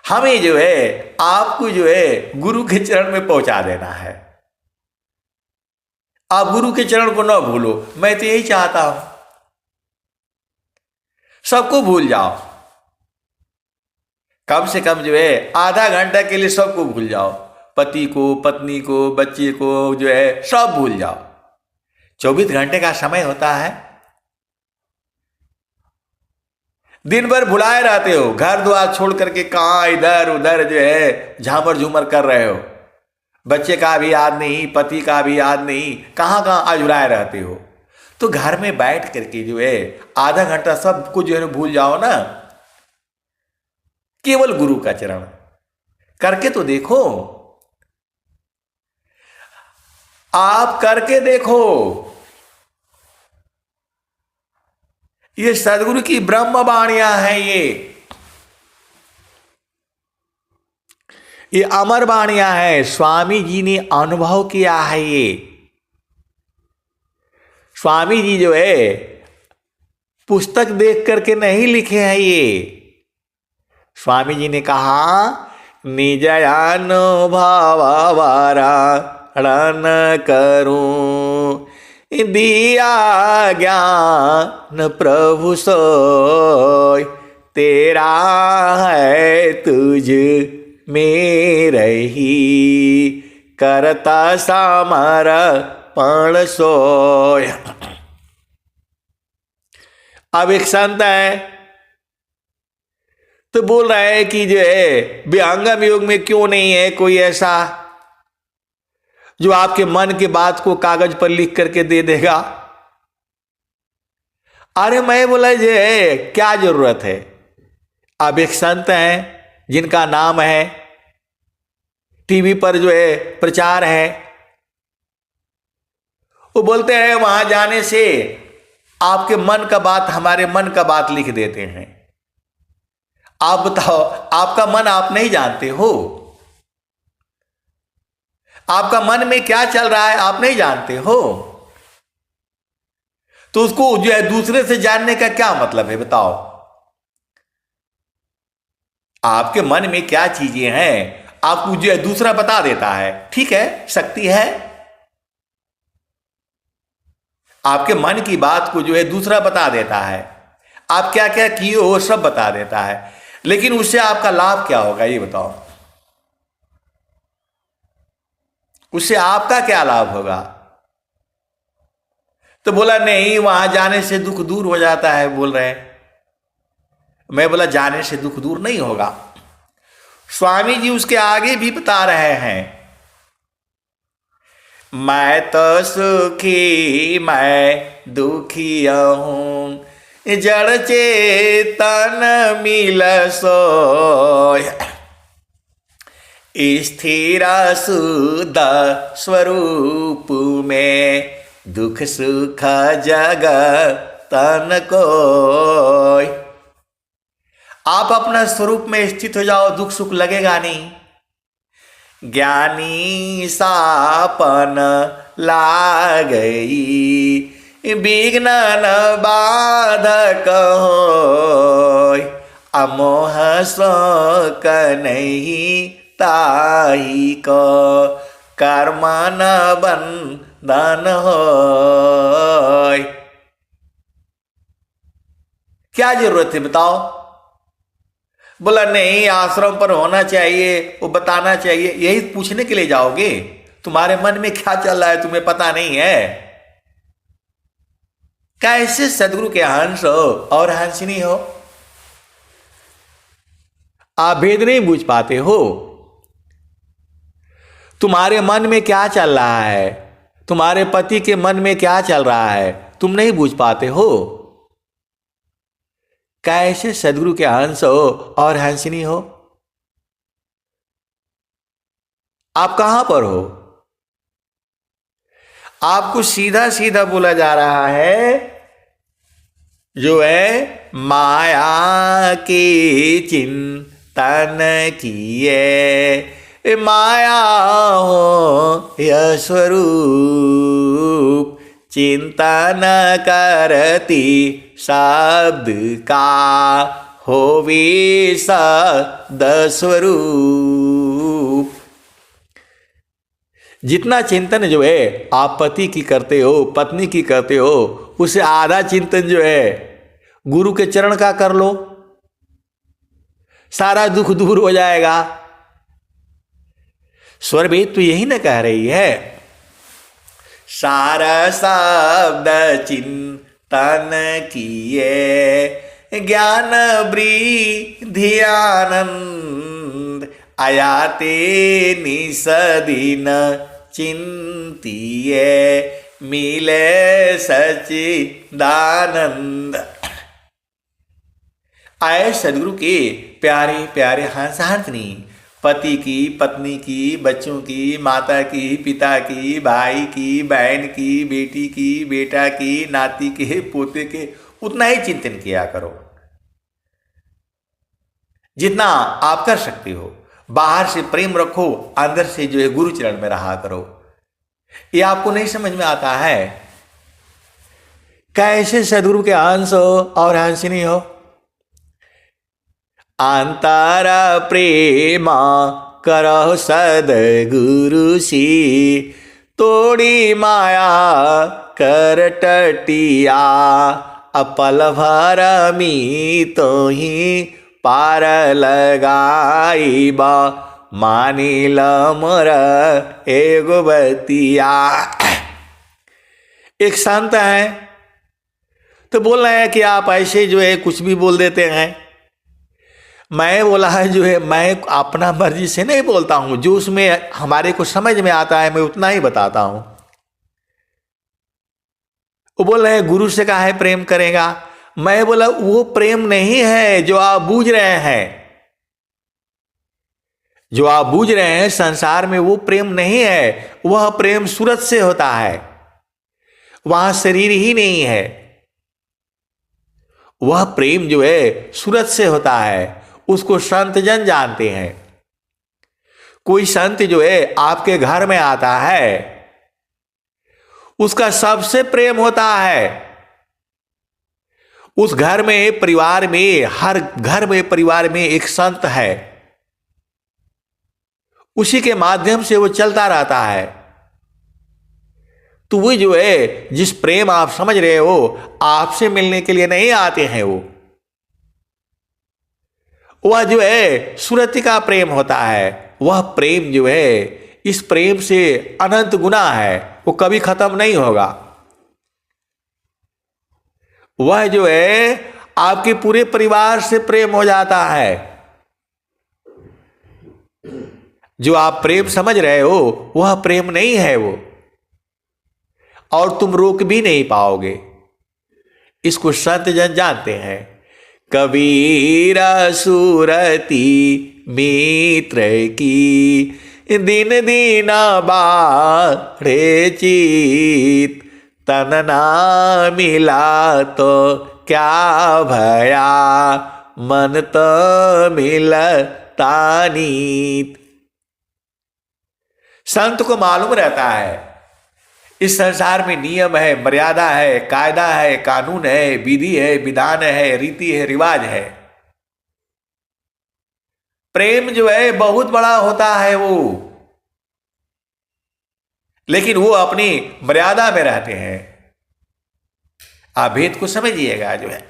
हमें जो है आपको जो है गुरु के चरण में पहुंचा देना है। आप गुरु के चरण को न भूलो। मैं तो यही चाहता हूं, सबको भूल जाओ। कम से कम जो है आधा घंटा के लिए सबको भूल जाओ। पति को, पत्नी को, बच्चे को जो है सब भूल जाओ। 24 घंटे का समय होता है। दिन भर भुलाए रहते हो, घर द्वार छोड़ करके कहां इधर उधर जो है झामर झूमर कर रहे हो। बच्चे का भी याद नहीं, पति का भी याद नहीं, कहां कहां अझुराए रहते हो। तो घर में बैठ करके जो है आधा घंटा सबको जो है भूल जाओ ना। केवल गुरु का चरण करके तो देखो। आप करके देखो। ये सदगुरु की ब्रह्म वाणियां हैं। ये अमर वाणियां हैं। स्वामी जी ने अनुभव किया है। ये स्वामी जी जो है पुस्तक देख करके नहीं लिखे हैं। ये स्वामी जी ने कहा, निज अनुभव वारण करूं, दिया ज्ञान प्रभु सोय। तेरा है तुझ में रही, करता समर्पण सोय। अब एक संत है तो बोल रहा है कि जो है विहंगम योग में क्यों नहीं है कोई ऐसा जो आपके मन की बात को कागज पर लिख करके दे देगा। अरे मैं बोला जो है क्या जरूरत है। अब एक संत हैं जिनका नाम है, टीवी पर जो है प्रचार है। वो बोलते हैं वहां जाने से आपके मन का बात, हमारे मन का बात लिख देते हैं। आप बताओ, आपका मन आप नहीं जानते हो। आपका मन में क्या चल रहा है आप नहीं जानते हो। तो उसको जो है दूसरे से जानने का क्या मतलब है बताओ। आपके मन में क्या चीजें हैं आपको जो है दूसरा बता देता है। ठीक है, शक्ति है। आपके मन की बात को जो है दूसरा बता देता है। आप क्या क्या किए हो सब बता देता है। लेकिन उससे आपका लाभ क्या होगा ये बताओ। उससे आपका क्या लाभ होगा। तो बोला नहीं, वहां जाने से दुख दूर हो जाता है बोल रहे हैं। मैं बोला जाने से दुख दूर नहीं होगा। स्वामी जी उसके आगे भी बता रहे हैं, मैं तो सुखी मैं दुखी हूं, जड़ चेतन मिल सोय। स्थिर शुद्ध स्वरूप में दुख सुख जगतन कोय। आप अपना स्वरूप में स्थित हो जाओ, दुख सुख लगेगा नहीं। ज्ञानी सापन लागई, विघ्न न बाधक होय। अमोह शोक नहीं ताही को, कर्म न बंधन होय। क्या जरूरत है बताओ। बोला नहीं, आश्रम पर होना चाहिए, वो बताना चाहिए। यही पूछने के लिए जाओगे। तुम्हारे मन में क्या चल रहा है तुम्हें पता नहीं है? कैसे सदगुरु के हंस हो और हंसिनी हो? आप भेद नहीं बूझ पाते हो। तुम्हारे मन में क्या चल रहा है, तुम्हारे पति के मन में क्या चल रहा है, तुम नहीं बूझ पाते हो। कैसे सदगुरु के हंस हो और हंसिनी हो? आप कहां पर हो? आपको सीधा सीधा बोला जा रहा है जो है माया के चिंतन किए, माया हो यह स्वरूप, चिंतन करती शब्द का होवे सद स्वरूप। जितना चिंतन जो है आप पति की करते हो, पत्नी की करते हो, उसे आधा चिंतन जो है गुरु के चरण का कर लो, सारा दुख दूर हो जाएगा। स्वरवेद तो यही ना कह रही है, सारा शब्द चिंतन किए, ज्ञान वृद्धि आनंद, आयाते निसदीन चिंतिए, मिले सच्चिदानंद। आए सदगुरु के प्यारे प्यारे हंस हंसनी, पति की, पत्नी की, बच्चों की, माता की, पिता की, भाई की, बहन की, बेटी की, बेटा की, नाती के, पोते के, उतना ही चिंतन किया करो जितना आप कर सकते हो। बाहर से प्रेम रखो, अंदर से जो है गुरु चरण में रहा करो। ये आपको नहीं समझ में आता है? कैसे सदगुरु के हंस हो और हंसिनी हो? अंतरा प्रेमा करो सदगुरु सी, तोड़ी माया कर टटिया, अपल भर मी तो ही पार लगाई बा, मानिल मोर एगो बतिया। एक संत है तो बोल रहे हैं कि आप ऐसे जो है कुछ भी बोल देते हैं। मैं बोला है जो है मैं अपना मर्जी से नहीं बोलता हूं, जो उसमें हमारे को समझ में आता है मैं उतना ही बताता हूं। वो बोल रहे हैं गुरु से काहे प्रेम करेगा? मैं बोला वो प्रेम नहीं है जो आप बूझ रहे हैं। जो आप बूझ रहे हैं संसार में वो प्रेम नहीं है, वह प्रेम सूरत से होता है, वहां शरीर ही नहीं है। वह प्रेम जो है सूरत से होता है, उसको संत जन जानते हैं। कोई संत जो है आपके घर में आता है, उसका सबसे प्रेम होता है। उस घर में, परिवार में, हर घर में, परिवार में एक संत है, उसी के माध्यम से वो चलता रहता है। तो वो जो है जिस प्रेम आप समझ रहे हो, आपसे मिलने के लिए नहीं आते हैं, वह जो है सुरति का प्रेम होता है। वह प्रेम जो है इस प्रेम से अनंत गुना है, वो कभी खत्म नहीं होगा। वह जो है आपके पूरे परिवार से प्रेम हो जाता है। जो आप प्रेम समझ रहे हो वह प्रेम नहीं है वो, और तुम रोक भी नहीं पाओगे। इसको संत जन जानते हैं। कबीर सुरती मित्र की, दिन दिन बाढ़े चित, तन ना मिला तो क्या भया, मन तो मिलता नीत। संत को मालूम रहता है इस संसार में नियम है, मर्यादा है, कायदा है, कानून है, विधि है, विधान है, रीति है, रिवाज है। प्रेम जो है बहुत बड़ा होता है वो, लेकिन वो अपनी मर्यादा में रहते हैं। आप भेद को समझिएगा। जो है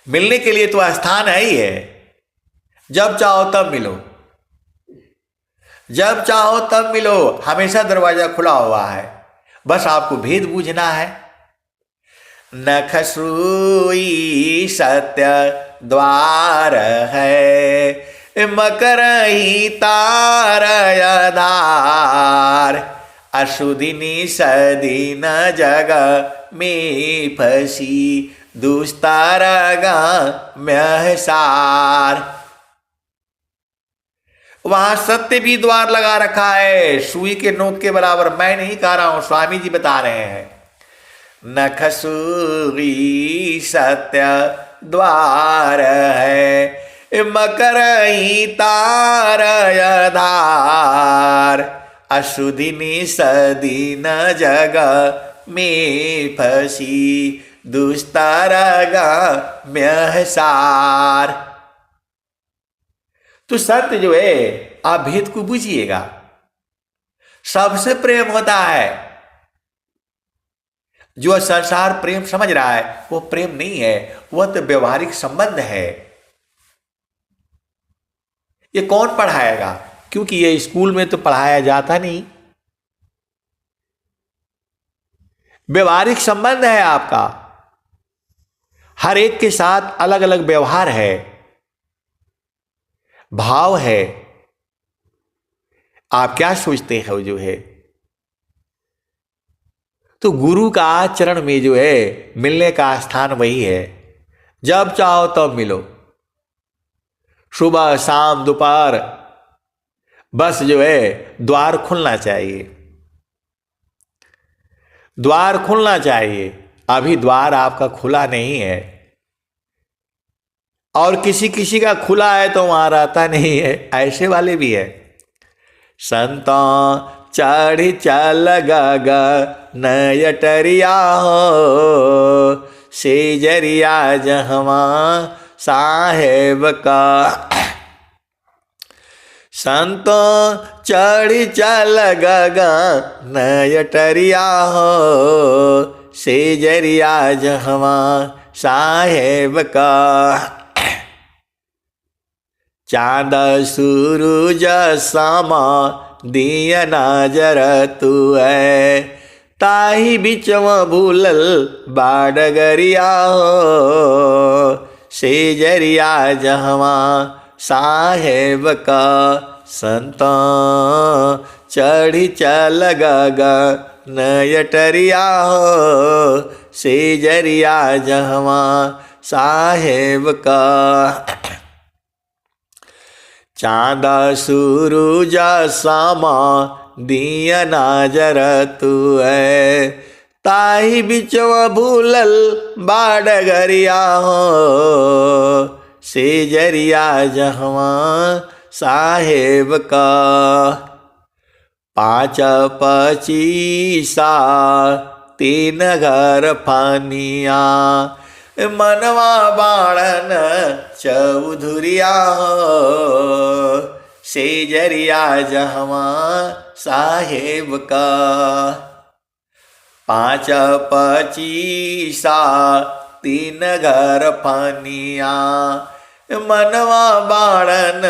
मिलने के लिए तो स्थान है ही है, जब चाहो तब मिलो। जब चाहो तब मिलो, हमेशा दरवाजा खुला हुआ है, बस आपको भेद बूझना है। नख सुई सत्य द्वार है, मकर ही तार आधार, अशुदिनी सदीन जग में फसी, दुस्तार म्यहसार। वहां सत्य भी द्वार लगा रखा है, सुई के नोक के बराबर। मैं नहीं कह रहा हूं, स्वामी जी बता रहे हैं। नख सुई सत्य द्वार है, मकर ही तार आधार, अशुदिनी सदीन जग में फसी, दुस्तर म्यहसार। तो सत्य जो है, आप भेद को बुझिएगा। सबसे प्रेम होता है। जो संसार प्रेम समझ रहा है वो प्रेम नहीं है, वह तो व्यवहारिक संबंध है। ये कौन पढ़ाएगा? क्योंकि ये स्कूल में तो पढ़ाया जाता नहीं। व्यवहारिक संबंध है आपका, हर एक के साथ अलग अलग व्यवहार है, भाव है। आप क्या सोचते हो जो है? तो गुरु का चरण में जो है मिलने का स्थान वही है। जब चाहो तब मिलो, सुबह शाम दोपहर, बस जो है द्वार खुलना चाहिए, द्वार खुलना चाहिए। अभी द्वार आपका खुला नहीं है, और किसी किसी का खुला है तो वहां रहता नहीं है, ऐसे वाले भी है। संतों चढ़ चल गग नयटरिया हो, से जरिया जहवा साहेब का। संतों चढ़ चल गग नयटरिया हो, से जरिया जहवा साहेब का। चांद सूरज समा दिया नजर तू है, ताही बिचवा भूलल बाडगरिया हो, से जरिया जहवा साहेब का। संता चढ़ी चल गग नयटरिया हो, से जरिया जहवा साहेब का। चांद सूरज सामा दिया नजर तू है, ताही बिचवा भूलल बाडगरिया हो, से जरिया जहवा साहेब का। 5 25 3 घर फानिया, मनवा बाणन चौधुरिया हो, से जरिया जहवा साहेब का। 5 25 3 घर फानिया, मनवा बाणन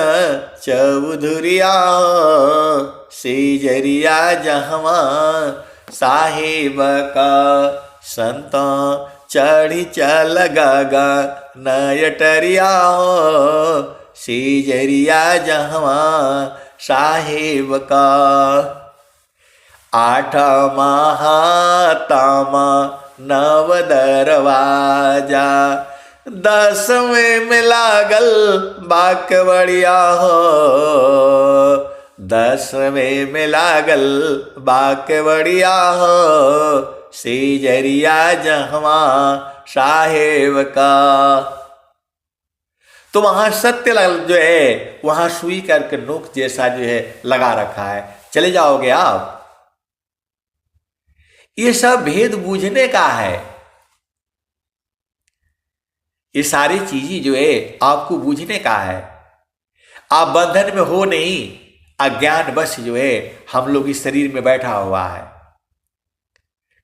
चौधुरिया हो, से जरिया जहवा साहेब का। संता चढ़ी चल गगा नयटरिया हो, से जरिया जहवा साहेब का। 8 महातामा 9 दरवाजा, 10वें में लागल बाकवड़िया हो, 10वें में लागल बाकवड़िया हो, से जरिया जहवा साहेब का। तो वहां सत्य जो है, वहां सुई करके नोक जैसा जो है लगा रखा है, चले जाओगे आप। ये सब भेद बूझने का है। ये सारी चीजें जो है आपको बूझने का है। आप बंधन में हो नहीं, अज्ञान बस जो है हम लोग इस शरीर में बैठा हुआ है,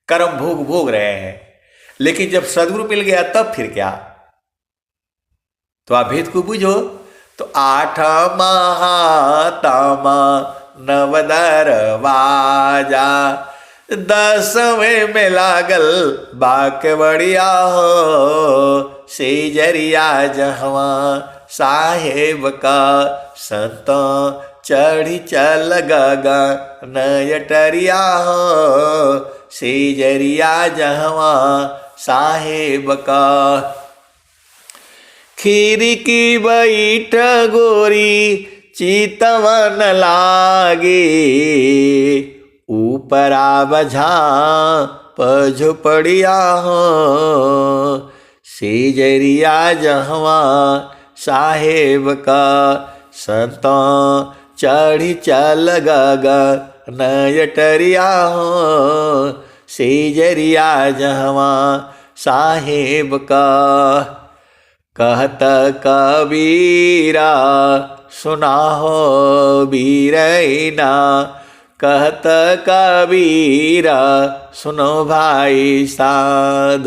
कर्म भोग भोग रहे हैं। लेकिन जब सदगुरु मिल गया तब फिर क्या? तो आप भेद को बूझो। तो 8 महातामा नव दरवाजा। 10वें में लागल बाकवड़िया हो, सेजरिया जहवा साहेब का संतों चढ़ी चल गगा नयटरिया हो, सेजरिया जहवा साहेब का। खीरी की बैठ गोरी चितवन लागे, ऊपरा बझा पझुपड़िया हो, सेजरिया जहवा साहेब का संतों चढ़ी चल गगा नयटरिया हो, सेजरिया जहवा साहेब का। कहत कबीरा सुना हो बीरैना, कहत कबीरा सुनो भाई साध,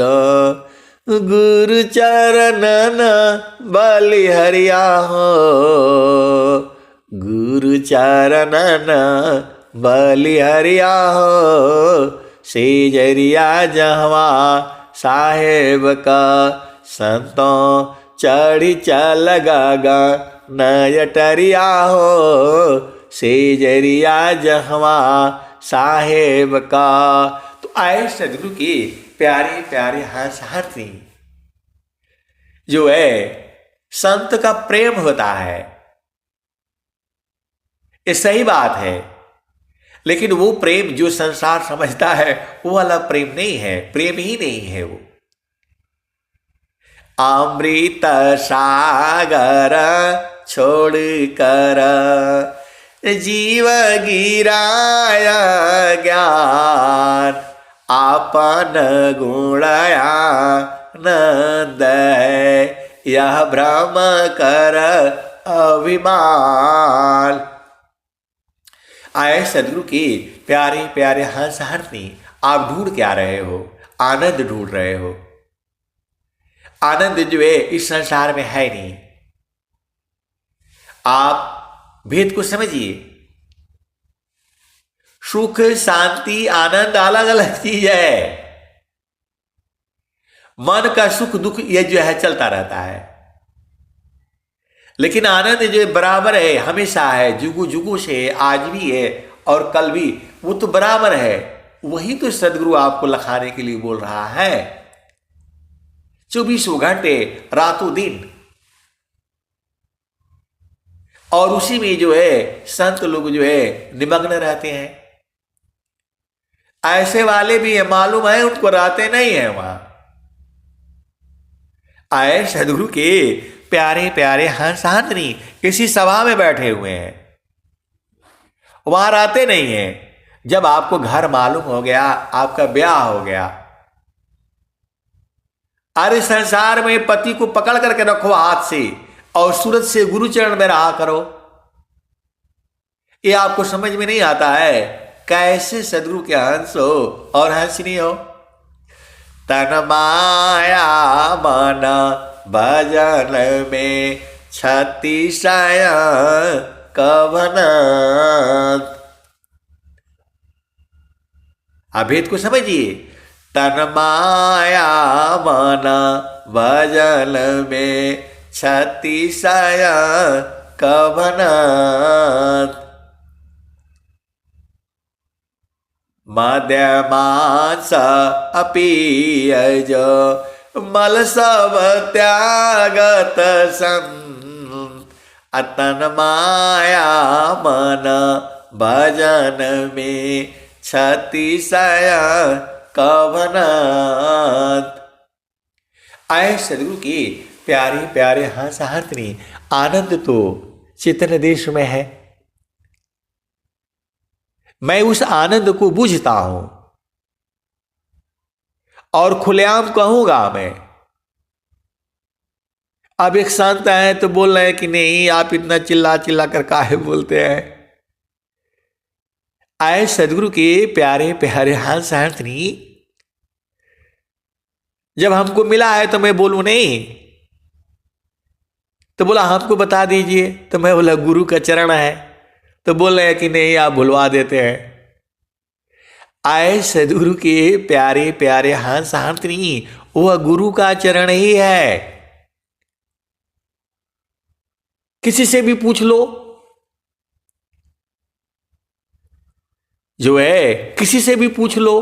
गुरु चरणन बलिहरिया हो, गुरु चरणन बलिहरिया हो, सेजरिया जहवा साहेब का संतों चढ़ी चल गगा नयटरिया हो, सेजरिया जहवा साहेब का। तो आए सदगुरु के प्यारे प्यारे हंसहर्षी जो है संत का प्रेम होता है, ये सही बात है, लेकिन वो प्रेम जो संसार समझता है वो वाला प्रेम नहीं है, प्रेम ही नहीं है वो। अमृत सागर छोड़ कर जीव गिराया ज्ञान, आपन गुणया नंद यह भ्रम कर अभिमान। आए सदगुरु के प्यारे प्यारे हंसहर्षी, आप ढूंढ क्या रहे हो? आनंद ढूंढ रहे हो। आनंद जो है इस संसार में है नहीं। आप भेद को समझिए, सुख शांति आनंद अलग अलग चीज है। मन का सुख दुख ये जो है चलता रहता है, लेकिन आनंद जो है बराबर है, हमेशा है, जुगु जुगु से, आज भी है और कल भी, वो तो बराबर है। वही तो सदगुरु आपको लखाने के लिए बोल रहा है। 24 घंटे रातों दिन, और उसी में जो है संत लोग जो है निमग्न रहते हैं। ऐसे वाले भी है, मालूम है उनको रातें नहीं है वहां। आए सदगुरु के प्यारे प्यारे हंसहर्षी किसी सभा में बैठे हुए हैं, वहां रातें नहीं है। जब आपको घर मालूम हो गया, आपका ब्याह हो गया, अरे संसार में पति को पकड़ करके रखो हाथ से और सूरज से गुरु चरण में रहा करो। ये आपको समझ में नहीं आता है कैसे सदगुरु के हंस हो और हंसनी हो। तन माया मन भजन में छत्तीसाय कवन। अभेद को समझिए। तन माया मन भजन में छत्तीसाय कवन। मद्य मांस अपीयज मल सब त्यागत सन। अतन माया मन भजन में छत्तीसाय कवन। आए सदगुरु की प्यारे प्यारे हंसहर्षी, आनंद तो चित्तन देश में है। मैं उस आनंद को बूझता हूं और खुलेआम कहूंगा मैं। अब एक संत है तो बोल रहे हैं कि नहीं आप इतना चिल्ला चिल्ला कर काहे बोलते हैं। आए सदगुरु के प्यारे प्यारे हंसहर्षी, जब हमको मिला है तो मैं बोलूं नहीं, तो बोला हमको बता दीजिए, तो मैं बोला गुरु का चरण है, तो बोल रहे हैं कि नहीं, आप भुलवा देते हैं। आए सदगुरु के प्यारे प्यारे हंस हाथनी, वह गुरु का चरण ही है। किसी से भी पूछ लो, जो है किसी से भी पूछ लो,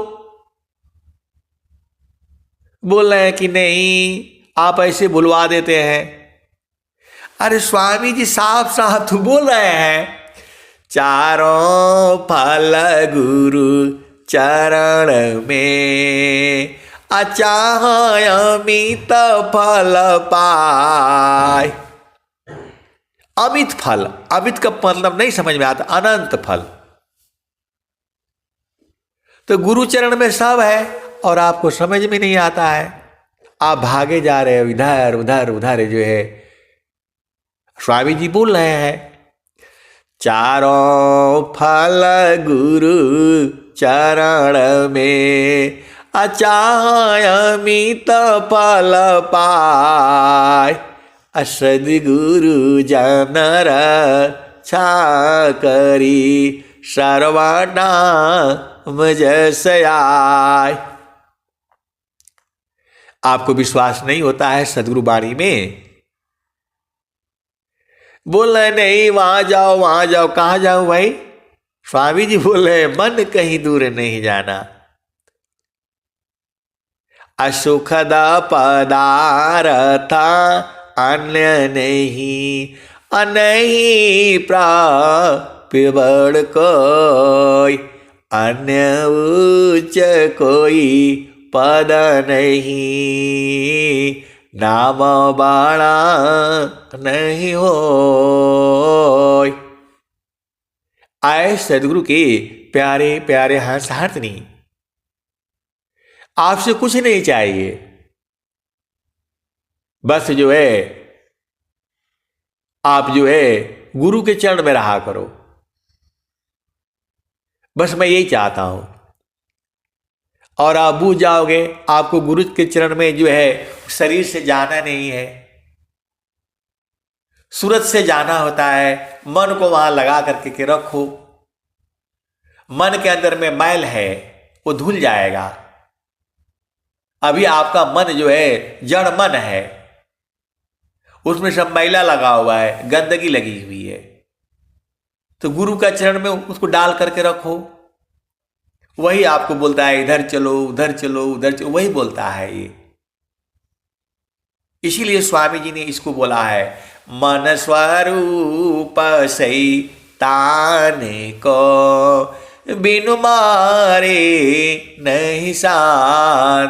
बोल रहे हैं कि नहीं, आप ऐसे बुलवा देते हैं। अरे स्वामी जी साफ साफ तो बोल रहे हैं, चारों फल गुरु चरण में, अचाह अमित फल पाए। अमित फल, अमित का मतलब नहीं समझ में आता, अनंत फल। तो गुरु चरण में सब है और आपको समझ में नहीं आता है, आप भागे जा रहे हो इधर उधर उधर। जो है स्वामी जी बोल रहे हैं, चारों फल गुरु चरण में, अचाह अमित फल पाए। सद्गुरु जन रक्षा करी, सर्वनाम जस आए। आपको विश्वास नहीं होता है सद्गुरु वाणी में? बोल रहे नहीं, वहां जाओ वहां जाओ। कहां जाओ भाई? स्वामी जी बोल रहे मन कहीं दूर नहीं जाना। असुखद पदार्थ अन्य नहीं, अनही प्राप्य कोई, अन्य उच्च कोई पद नहीं, नाम बाणा नहीं हो। आए सदगुरु के प्यारे प्यारे हंस हाथनी, आपसे कुछ नहीं चाहिए, बस जो है आप जो है गुरु के चरण में रहा करो। बस मैं यही चाहता हूं। और आप बूझ जाओगे, आपको गुरु के चरण में जो है शरीर से जाना नहीं है, सूरत से जाना होता है। मन को वहां लगा करके के रखो। मन के अंदर में मैल है, वो धुल जाएगा। अभी आपका मन जो है जड़ मन है, उसमें सब मैला लगा हुआ है, गंदगी लगी हुई है। तो गुरु का चरण में उसको डाल करके रखो। वही आपको बोलता है इधर चलो उधर चलो उधर चलो, वही बोलता है ये। इसीलिए स्वामी जी ने इसको बोला है, मन स्वरूप सही ताने को, बिनु मारे नहीं साथ,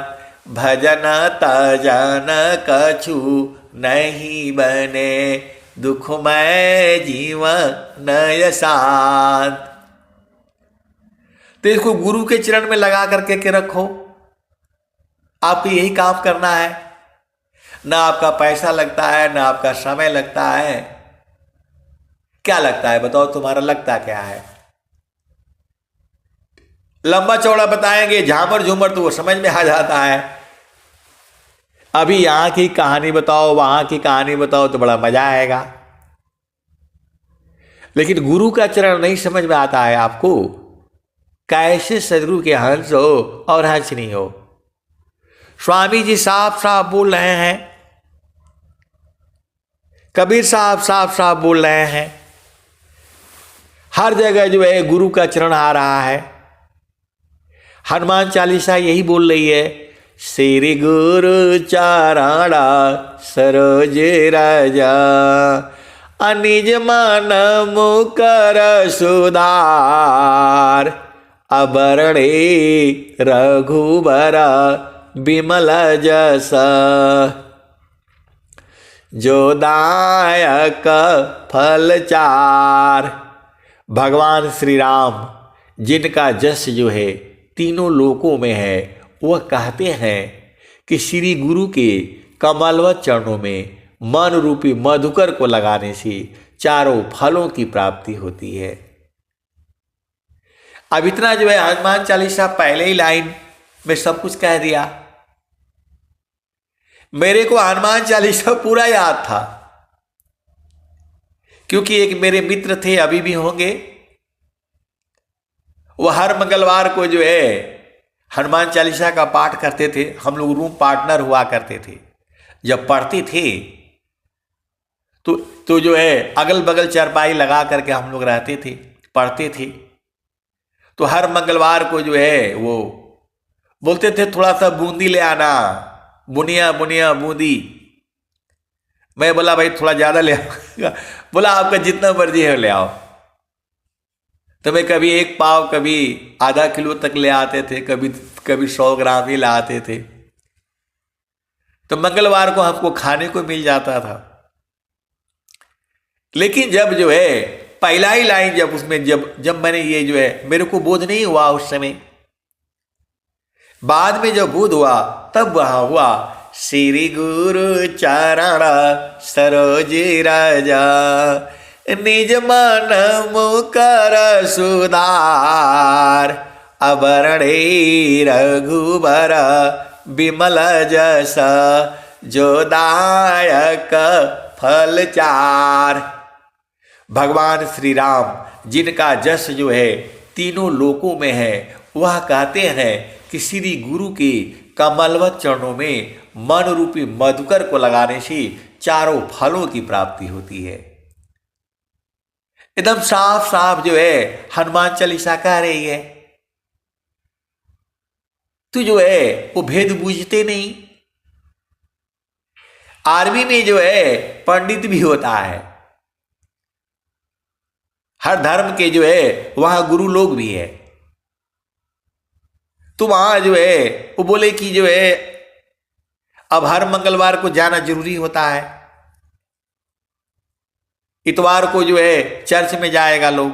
भजन तजन कछु नहीं बने, दुखमय जीवन नय शांत। तो इसको गुरु के चरण में लगा करके के रखो। आपको यही काम करना है। ना आपका पैसा लगता है, ना आपका समय लगता है। क्या लगता है बताओ? तुम्हारा लगता क्या है? लंबा चौड़ा बताएंगे, झामर झूमर तो वो समझ में आ जाता है। अभी यहां की कहानी बताओ, वहां की कहानी बताओ तो बड़ा मजा आएगा। लेकिन गुरु का चरण नहीं समझ में आता है आपको। कैसे सदगुरु के हंस हो और हंस नहीं हो? स्वामी जी साफ साफ बोल रहे हैं, कबीर साहब साफ साफ बोल रहे हैं। हर जगह जो है गुरु का चरण आ रहा है। हनुमान चालीसा यही बोल रही है, श्री गुरु चारणा सरोज राजा, अनिज मन मुकर सुधार, अबरणे रघुबर बिमल जस, जो दायक फल चार। भगवान श्री राम जिनका जस जो है तीनों लोकों में है, वह कहते हैं कि श्री गुरु के कमलवत चरणों में मन रूपी मधुकर को लगाने से चारों फलों की प्राप्ति होती है। अब इतना जो है हनुमान चालीसा पहले ही लाइन में सब कुछ कह दिया। मेरे को हनुमान चालीसा पूरा याद था, क्योंकि एक मेरे मित्र थे, अभी भी होंगे, वो हर मंगलवार को जो है हनुमान चालीसा का पाठ करते थे। हम लोग रूम पार्टनर हुआ करते थे। जब पढ़ते थे तो जो है अगल बगल चारपाई लगा करके हम लोग रहते थे, पढ़ते थे। तो हर मंगलवार को जो है वो बोलते थे थोड़ा सा बूंदी ले आना, बुनिया बुनिया बूंदी। मैं बोला भाई थोड़ा ज़्यादा ले आओ। बोला आपका जितना मर्जी है ले आओ। तो मैं कभी 1 पाव, कभी आधा किलो तक ले आते थे, कभी 100 ग्राम ही लाते थे। तो मंगलवार को हमको खाने को मिल जाता था। लेकिन जब जो है पहला ही लाइन जब उसमें जब मैंने ये जो है मेरे को बोध नहीं हुआ उस समय, बाद में जब बोध हुआ तब वहां हुआ श्री गुरु चरण सरोज राजा निज मन मुकर सुधार अबरणे रघुबर विमल जस जो दायक फल चार। भगवान श्री राम जिनका जस जो है तीनों लोकों में है, वह कहते हैं कि श्री गुरु के कमलवत चरणों में मन रूपी मधुकर को लगाने से चारों फलों की प्राप्ति होती है। एकदम साफ साफ जो है हनुमान चालीसा कह रही है। तो जो है वो भेद बूझते नहीं। आर्मी में जो है पंडित भी होता है, हर धर्म के जो है वहां गुरु लोग भी है। तो वहां जो है वो बोले कि जो है अब हर मंगलवार को जाना जरूरी होता है। इतवार को जो है चर्च में जाएगा लोग,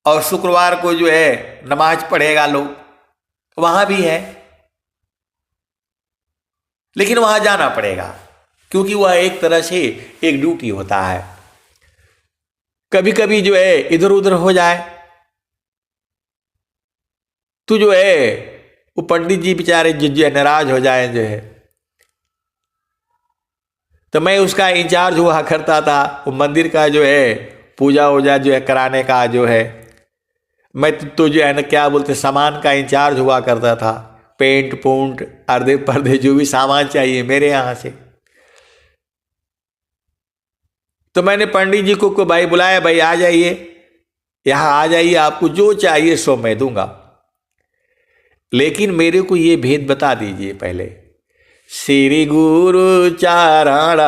और शुक्रवार को जो है नमाज पढ़ेगा लोग, वहां भी है। लेकिन वहां जाना पड़ेगा क्योंकि वह एक तरह से एक ड्यूटी होता है। कभी कभी जो है इधर उधर हो जाए तो जो है वो पंडित जी बेचारे जो है नाराज हो जाए जो है। तो मैं उसका इंचार्ज हुआ करता था, वो मंदिर का जो है पूजा वूजा जो है कराने का जो है, मैं तो जो है ना क्या बोलते सामान का इंचार्ज हुआ करता था। पेंट पूंट अर्धे पर्दे जो भी सामान चाहिए मेरे यहाँ से। तो मैंने पंडित जी को भाई बुलाया, भाई आ जाइए, यहाँ आ जाइए, आपको जो चाहिए सो मैं दूंगा। लेकिन मेरे को ये भेद बता दीजिए पहले। श्री गुरु चरण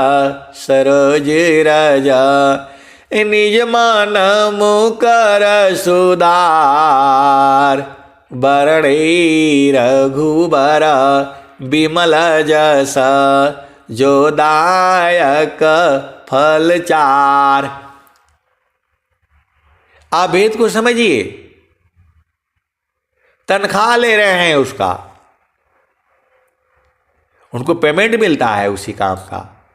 सरोज राजा निज मन मुकर सुधार बरणे रघुबर विमल जस जो दायक फल चार। आप भेद को समझिए। तनख्वाह ले रहे हैं उसका, उनको पेमेंट मिलता है उसी काम का,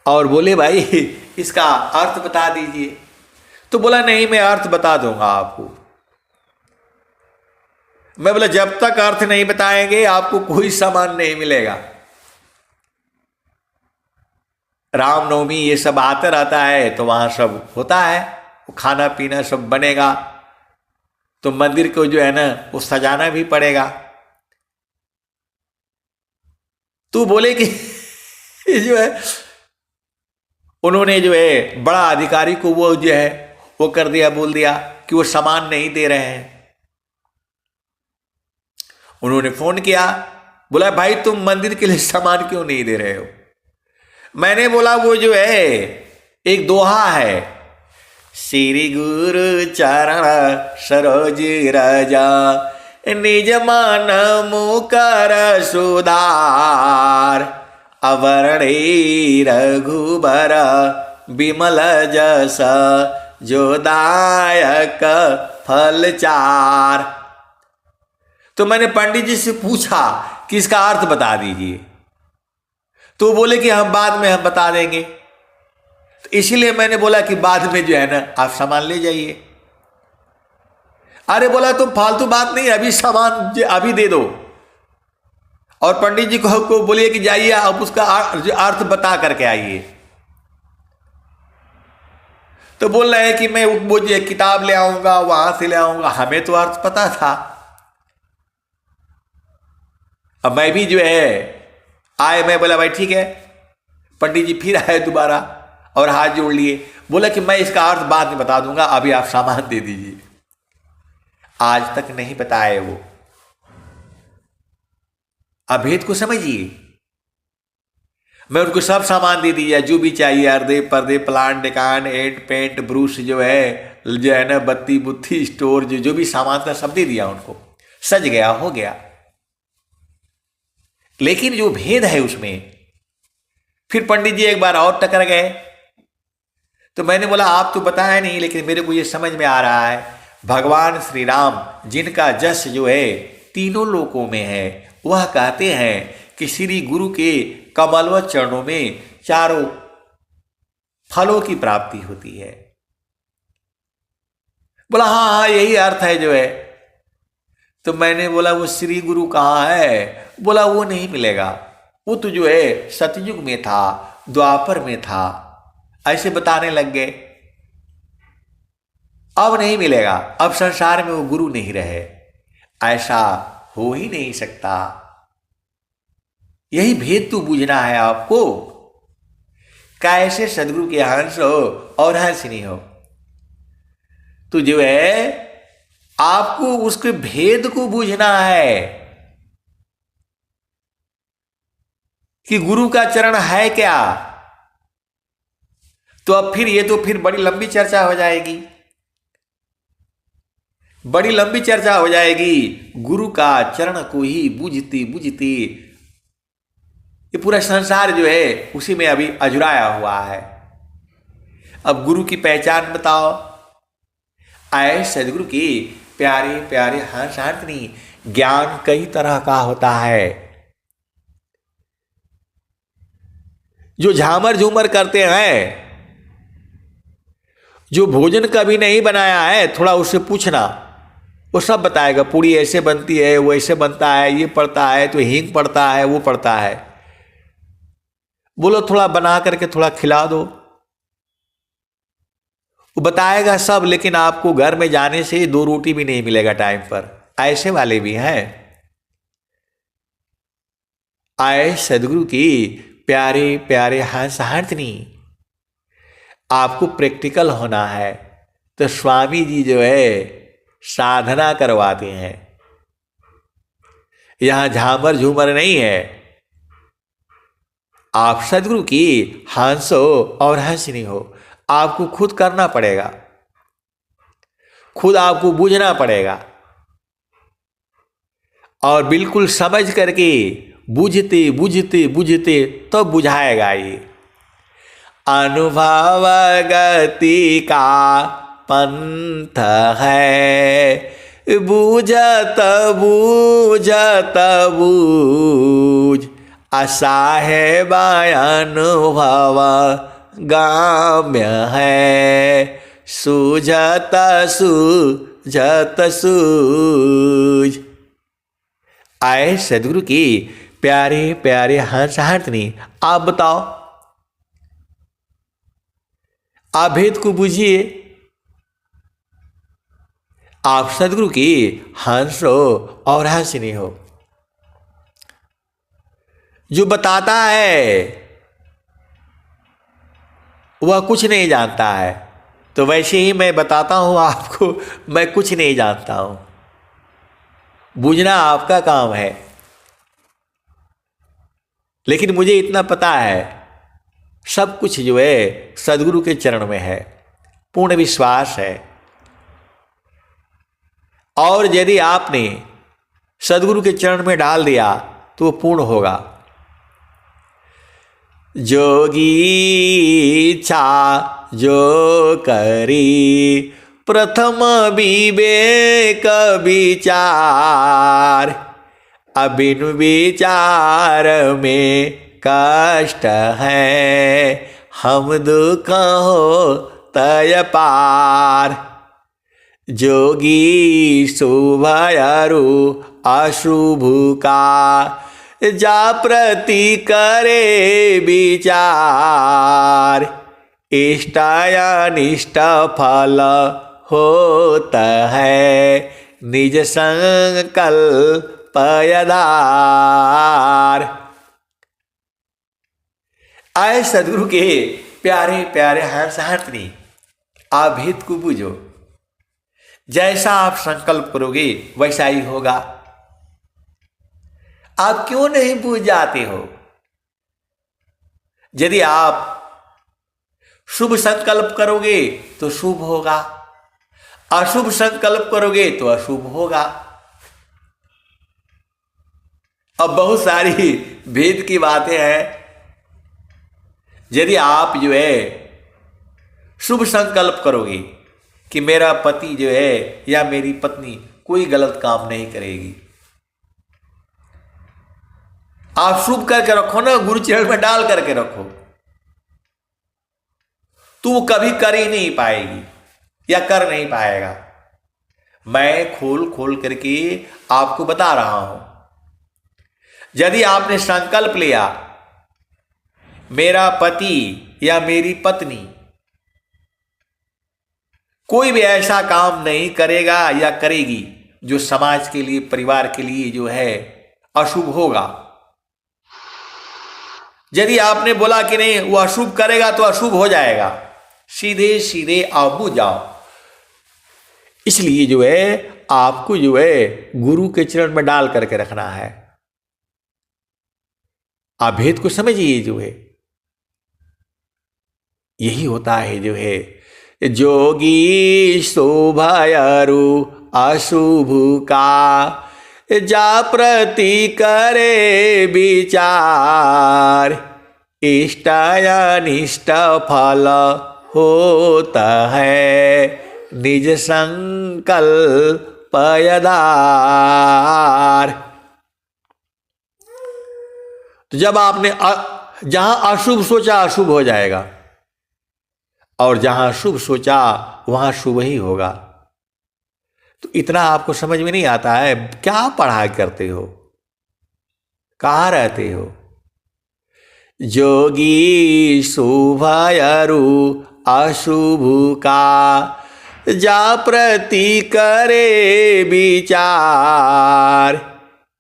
और बोले भाई इसका अर्थ बता दीजिए। तो बोला नहीं मैं अर्थ बता दूंगा आपको। मैं बोला जब तक अर्थ नहीं बताएंगे आपको कोई सामान नहीं मिलेगा। रामनवमी ये सब आता रहता है तो वहां सब होता है, वो खाना पीना सब बनेगा, तो मंदिर को जो है ना वो सजाना भी पड़ेगा। तो बोले कि जो है उन्होंने जो है बड़ा अधिकारी को वो जो है वो कर दिया, बोल दिया कि वो सामान नहीं दे रहे हैं। उन्होंने फोन किया, बोला भाई तुम मंदिर के लिए सामान क्यों नहीं दे रहे हो। मैंने बोला वो जो है एक दोहा है, श्री गुरु चरण सरोज राजा निज मन मुकर सुधार अवरणे रघुबर विमल जस जो दायक फल चार। तो मैंने पंडित जी से पूछा कि इसका अर्थ बता दीजिए। तो बोले कि हम बाद में हम बता देंगे। तो इसीलिए मैंने बोला कि बाद में जो है ना आप सामान ले जाइए। अरे बोला तुम फालतू बात नहीं, अभी सामान अभी दे दो, और पंडित जी को बोलिए कि जाइए आप उसका अर्थ बता करके आइए। तो बोल रहे हैं कि मैं वो जो किताब ले आऊंगा, वहां से ले आऊंगा। हमें तो अर्थ पता था। अब मैं भी जो है आए, मैं बोला भाई ठीक है। पंडित जी फिर आए दोबारा और हाथ जोड़ लिए। बोला कि मैं इसका अर्थ बाद में बता दूंगा, अभी आप सामान दे दीजिए। आज तक नहीं बताए वो। अभेद को समझिए। मैं उनको सब सामान दे दिया जो भी चाहिए, अर्दे पर्दे प्लांट डेकान एंड पेंट ब्रूश जो है ना, बत्ती बुत्ती स्टोर जो भी सामान था सब दे दिया उनको। सज गया, हो गया। लेकिन जो भेद है उसमें, फिर पंडित जी एक बार और टकर गए। तो मैंने बोला आप तो बताया नहीं, लेकिन मेरे को ये समझ में आ रहा है, भगवान श्री राम जिनका जस जो है तीनों लोकों में है, वह कहते हैं कि श्री गुरु के कमलवत चरणों में चारों फलों की प्राप्ति होती है। बोला हाँ हाँ यही अर्थ है जो है। तो मैंने बोला वो श्री गुरु कहाँ है? बोला वो नहीं मिलेगा, वो तो जो है सतयुग में था, द्वापर में था। ऐसे बताने लग गए। अब नहीं मिलेगा, अब संसार में वो गुरु नहीं रहे। ऐसा हो ही नहीं सकता। यही भेद तो बूझना है आपको। कैसे सदगुरु के हंस हो और हंस नहीं हो, तो जो है आपको उसके भेद को बूझना है कि गुरु का चरण है क्या। तो अब फिर ये तो फिर बड़ी लंबी चर्चा हो जाएगी, बड़ी लंबी चर्चा हो जाएगी। गुरु का चरण को ही बूझती बूझती ये पूरा संसार जो है उसी में अभी अजुराया हुआ है। अब गुरु की पहचान बताओ। आए सदगुरु की प्यारे प्यारे हंसार्थिनी। ज्ञान कई तरह का होता है। जो झामर झूमर करते हैं, जो भोजन कभी नहीं बनाया है, थोड़ा उससे पूछना, वो सब बताएगा। पूड़ी ऐसे बनती है, वो ऐसे बनता है, ये पड़ता है, तो हींग पड़ता है, वो पड़ता है। बोलो थोड़ा बना करके थोड़ा खिला दो, वो बताएगा सब। लेकिन आपको घर में जाने से 2 रोटी भी नहीं मिलेगा टाइम पर। ऐसे वाले भी हैं। आए सदगुरु की प्यारे प्यारे हंसार्थिनी। आपको प्रैक्टिकल होना है तो स्वामी जी जो है साधना करवाते हैं। यहां झामर झूमर नहीं है। आप सदगुरु की हंस हो और हंसनी हो, आपको खुद करना पड़ेगा, खुद आपको बूझना पड़ेगा। और बिल्कुल समझ करके बूझते बूझते बूझते तो बुझाएगा ये। अनुभव गति का पंथ है, बूझत बूझत बूझ, असाहेब अनुभव गाम्य है, सूझत सूझत सूझ। आए सदगुरु की प्यारे प्यारे हंसार्थिनी। आप बताओ, आप भेद को बूझिए। आप सदगुरु की हंस हो और हंसनी हो। जो बताता है वह कुछ नहीं जानता है, तो वैसे ही मैं बताता हूं आपको, मैं कुछ नहीं जानता हूं। बूझना आपका काम है। लेकिन मुझे इतना पता है, सब कुछ जो है सदगुरु के चरण में है। पूर्ण विश्वास है। और यदि आपने सदगुरु के चरण में डाल दिया तो वो पूर्ण होगा। जोगी इच्छा जो करी, प्रथम विवेक विचार, अबिनु विचार में कष्ट है, हम दुख हो तय पार। जोगी शुभ अरु अशुभ का, जा प्रति करे विचार, इष्टायानिष्ट फल होता है निज संकल्प आधार। आए सदगुरु के प्यारे प्यारे हंस हंसनी, आप भेद को बूझो। जैसा आप संकल्प करोगे वैसा ही होगा। आप क्यों नहीं बूझ जाते हो? यदि आप शुभ संकल्प करोगे तो शुभ होगा, अशुभ संकल्प करोगे तो अशुभ होगा। अब बहुत सारी भेद की बातें हैं। यदि आप जो है शुभ संकल्प करोगे कि मेरा पति जो है या मेरी पत्नी कोई गलत काम नहीं करेगी, आप शुभ करके रखो ना, गुरु चरण में डाल करके रखो, तो वो कभी कर ही नहीं पाएगी या कर नहीं पाएगा। मैं खोल खोल करके आपको बता रहा हूं। यदि आपने संकल्प लिया मेरा पति या मेरी पत्नी कोई भी ऐसा काम नहीं करेगा या करेगी जो समाज के लिए, परिवार के लिए जो है अशुभ होगा। यदि आपने बोला कि नहीं वो अशुभ करेगा तो अशुभ हो जाएगा, सीधे सीधे आप बुझ जाओ। इसलिए जो है आपको जो है गुरु के चरण में डाल करके रखना है। आप भेद को समझिए। जो है यही होता है जो है जोगी शोभायरु अशुभ का जा प्रति करे विचार इष्टायानिष्ट फल होता है निज संकल्प आधार। तो जब आपने जहां अशुभ सोचा अशुभ हो जाएगा, और जहां शुभ सोचा वहां शुभ ही होगा। तो इतना आपको समझ में नहीं आता है? क्या पढ़ाई करते हो, कहाँ रहते हो? जोगी शुभायरु अशुभ का जा प्रति करे विचार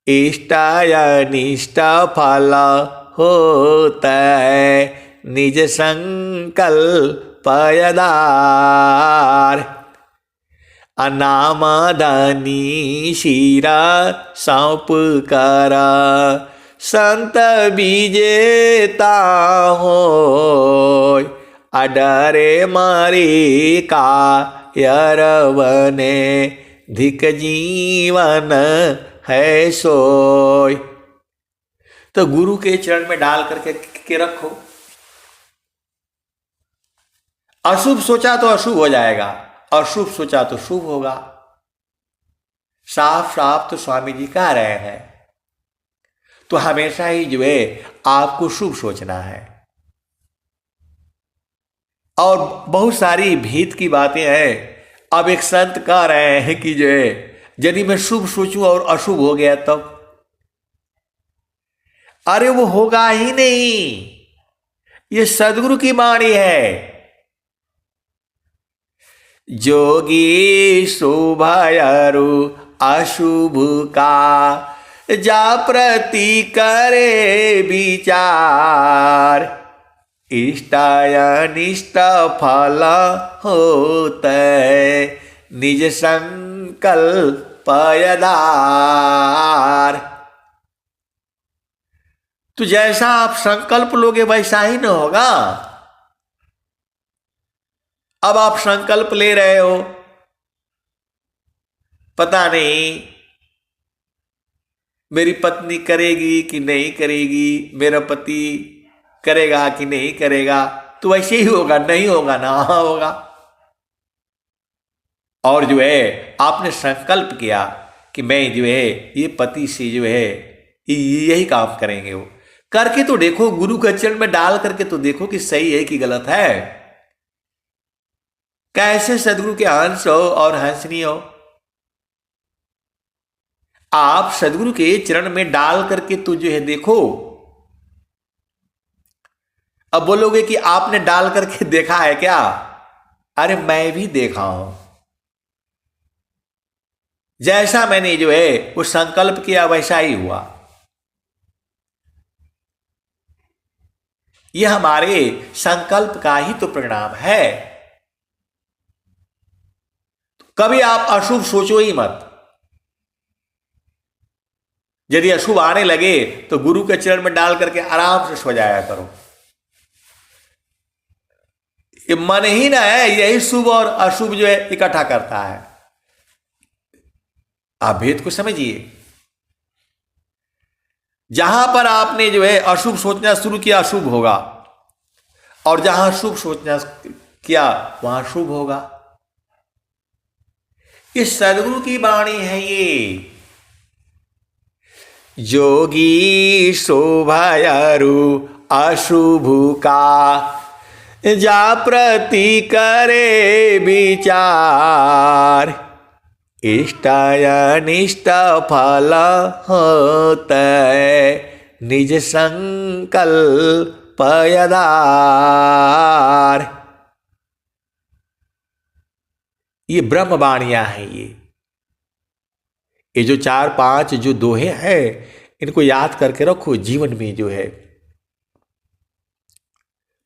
इष्टायानिष्ट फल होता है निज संकल्प आधार। अनामदानी शिरा सौंप कर संत विजेता हो अडरे मारी का यरवने धिक जीवन है सोय। तो गुरु के चरण में डाल करके रखो। अशुभ सोचा तो अशुभ हो जाएगा, और शुभ सोचा तो शुभ होगा। साफ साफ तो स्वामी जी कह रहे हैं। तो हमेशा ही जो है आपको शुभ सोचना है। और बहुत सारी भीत की बातें हैं। अब एक संत कह रहे हैं कि जो है यदि मैं शुभ सोचूं और अशुभ हो गया तब, अरे वो होगा ही नहीं। ये सदगुरु की वाणी है। जोगी शोभायरु अशुभ का जा प्रति करे विचार इष्टायानिष्ट फल होता है निज संकल्प आधार। तो जैसा आप संकल्प लोगे वैसा ही न होगा। अब आप संकल्प ले रहे हो, पता नहीं मेरी पत्नी करेगी कि नहीं करेगी, मेरा पति करेगा कि नहीं करेगा, तो वैसे ही होगा, नहीं होगा ना होगा। और जो है आपने संकल्प किया कि मैं जो है ये पति से जो है यही काम करेंगे, वो करके तो देखो, गुरु के चरण में डाल करके तो देखो कि सही है कि गलत है। कैसे सदगुरु के अंश हो और हंसनी हो। आप सदगुरु के चरण में डाल करके तो जो है देखो, अब बोलोगे कि आपने डाल करके देखा है क्या? अरे मैं भी देखा हूं। जैसा मैंने जो है वो संकल्प किया वैसा ही हुआ। यह हमारे संकल्प का ही तो परिणाम है। कभी आप अशुभ सोचो ही मत। यदि अशुभ आने लगे तो गुरु के चरण में डाल करके आराम से सो जाया करो। ये मन ही ना है, यही शुभ और अशुभ जो है इकट्ठा करता है। आप भेद को समझिए। जहां पर आपने जो है अशुभ सोचना शुरू किया अशुभ होगा, और जहां शुभ सोचना किया वहां शुभ होगा। इस सदगुरु की वाणी है ये। जोगी शोभायारु अशुभ का जा प्रति करे विचार, इष्टाय अनिष्ट फल होता निज संकल्प यदार। ये ब्रह्मवाणियां हैं। ये जो 4-5 जो दोहे हैं इनको याद करके रखो जीवन में जो है।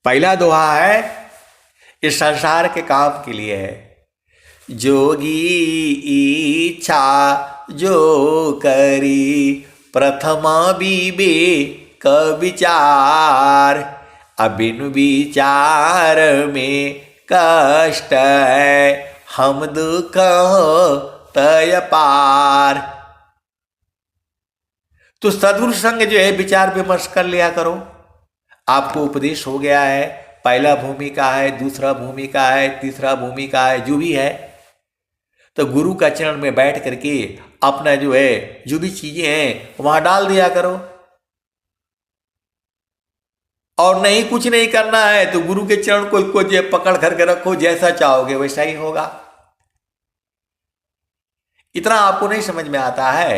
पहला दोहा है इस संसार के काम के लिए है। जोगी इच्छा जो करी प्रथमा विवेक विचार, अबिन विचार में कष्ट है हम दुख तय पार। तो सद्गुरु संग जो है विचार विमर्श कर लिया करो। आपको उपदेश हो गया है, पहला भूमिका है, दूसरा भूमिका है, तीसरा भूमिका है, जो भी है, तो गुरु का चरण में बैठ करके अपना जो है जो भी चीजें हैं वहां डाल दिया करो। और नहीं कुछ नहीं करना है तो गुरु के चरण को जो पकड़ करके रखो, जैसा चाहोगे वैसा ही होगा। इतना आपको नहीं समझ में आता है।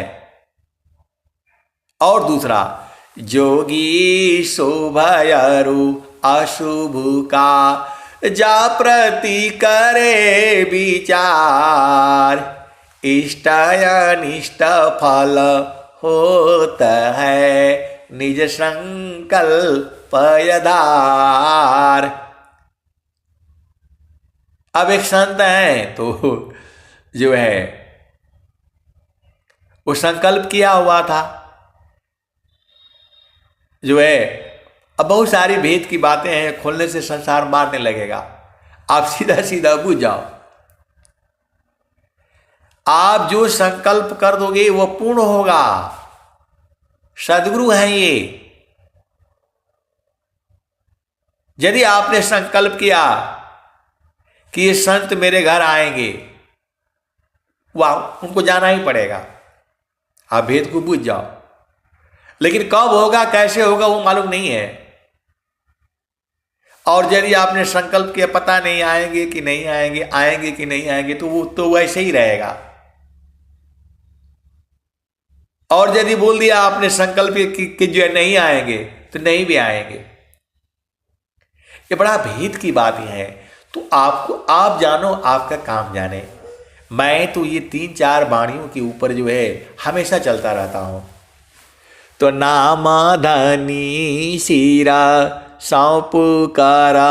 और दूसरा, जोगी शोभायारु अशुभ का जा प्रति करे विचार, इष्ट अनिष्ट फल होता है निज संकल्प यदार। अब एक संत है तो जो है वो संकल्प किया हुआ था जो है। अब बहुत सारी भेद की बातें हैं, खोलने से संसार मारने लगेगा। आप सीधा सीधा बुझ जाओ। आप जो संकल्प कर दोगे वो पूर्ण होगा। सदगुरु हैं ये। यदि आपने संकल्प किया कि ये संत मेरे घर आएंगे, वाह, उनको जाना ही पड़ेगा। आप भेद को बुझ जाओ। लेकिन कब होगा कैसे होगा वो मालूम नहीं है। और यदि आपने संकल्प किया पता नहीं आएंगे कि नहीं आएंगे, आएंगे कि नहीं आएंगे, तो वो तो वैसे ही रहेगा। और यदि बोल दिया आपने संकल्प कि जो है नहीं आएंगे तो नहीं भी आएंगे। ये बड़ा भेद की बात है। तो आपको आप जानो, आपका काम जाने। मैं तो ये 3-4 वाणियों के ऊपर जो है हमेशा चलता रहता हूं। तो नाम धनी सीरा सौपुकारा,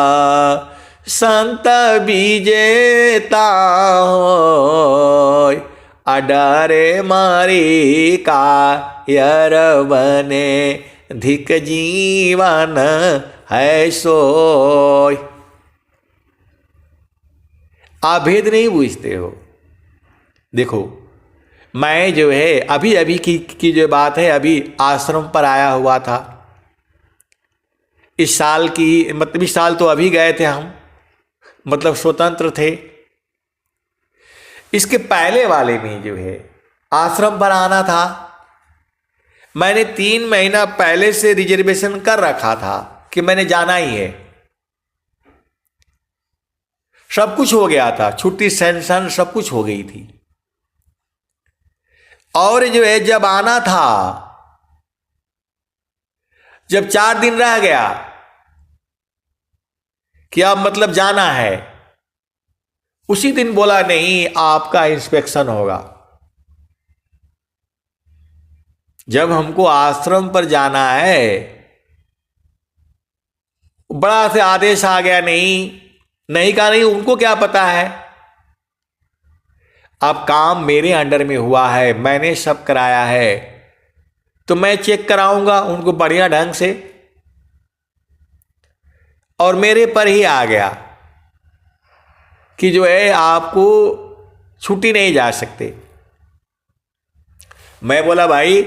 संत विजेता होय, अडरे मारी का यर बने, धिक जीवन है सोय। आप भेद नहीं बूझते हो। देखो, मैं जो है अभी अभी की जो बात है, अभी आश्रम पर आया हुआ था। इस साल की मतलब इस साल तो अभी गए थे हम, मतलब स्वतंत्र थे। इसके पहले वाले में जो है आश्रम पर आना था। मैंने 3 महीना पहले से रिजर्वेशन कर रखा था कि मैंने जाना ही है। सब कुछ हो गया था, छुट्टी सेंशन सब कुछ हो गई थी। और जो है जब आना था, जब 4 दिन रह गया कि अब मतलब जाना है। उसी दिन बोला नहीं, आपका इंस्पेक्शन होगा। जब हमको आश्रम पर जाना है, बड़ा से आदेश आ गया, नहीं नहीं का नहीं, उनको क्या पता है। अब काम मेरे अंडर में हुआ है, मैंने सब कराया है, तो मैं चेक कराऊंगा उनको बढ़िया ढंग से। और मेरे पर ही आ गया कि जो है आपको छुट्टी नहीं जा सकते। मैं बोला भाई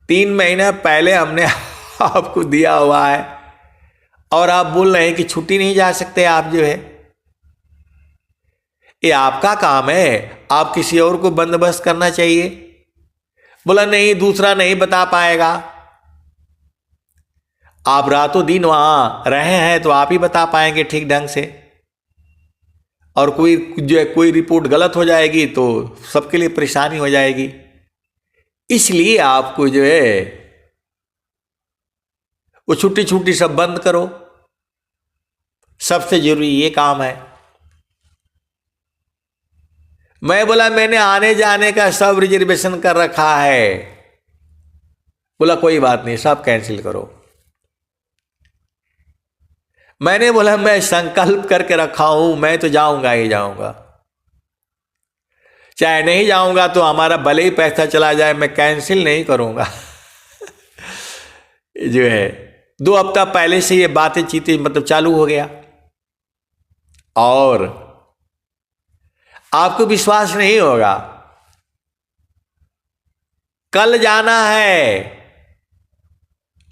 3 महीना पहले हमने आपको दिया हुआ है और आप बोल रहे हैं कि छुट्टी नहीं जा सकते आप, जो है ये आपका काम है, आप किसी और को बंदोबस्त करना चाहिए। बोला नहीं, दूसरा नहीं बता पाएगा। आप रातों दिन वहां रहे हैं तो आप ही बता पाएंगे ठीक ढंग से। और कोई जो है कोई रिपोर्ट गलत हो जाएगी तो सबके लिए परेशानी हो जाएगी। इसलिए आपको जो है वो छुट्टी छुट्टी सब बंद करो, सबसे जरूरी ये काम है। मैं बोला मैंने आने जाने का सब रिजर्वेशन कर रखा है। बोला कोई बात नहीं, सब कैंसिल करो। मैंने बोला मैं संकल्प करके रखा हूं, मैं तो जाऊंगा ही जाऊंगा, चाहे नहीं जाऊंगा तो हमारा भले ही पैसा चला जाए, मैं कैंसिल नहीं करूंगा। जो है 2 हफ्ता पहले से ये बातें चीतें मतलब चालू हो गया। और आपको विश्वास नहीं होगा, कल जाना है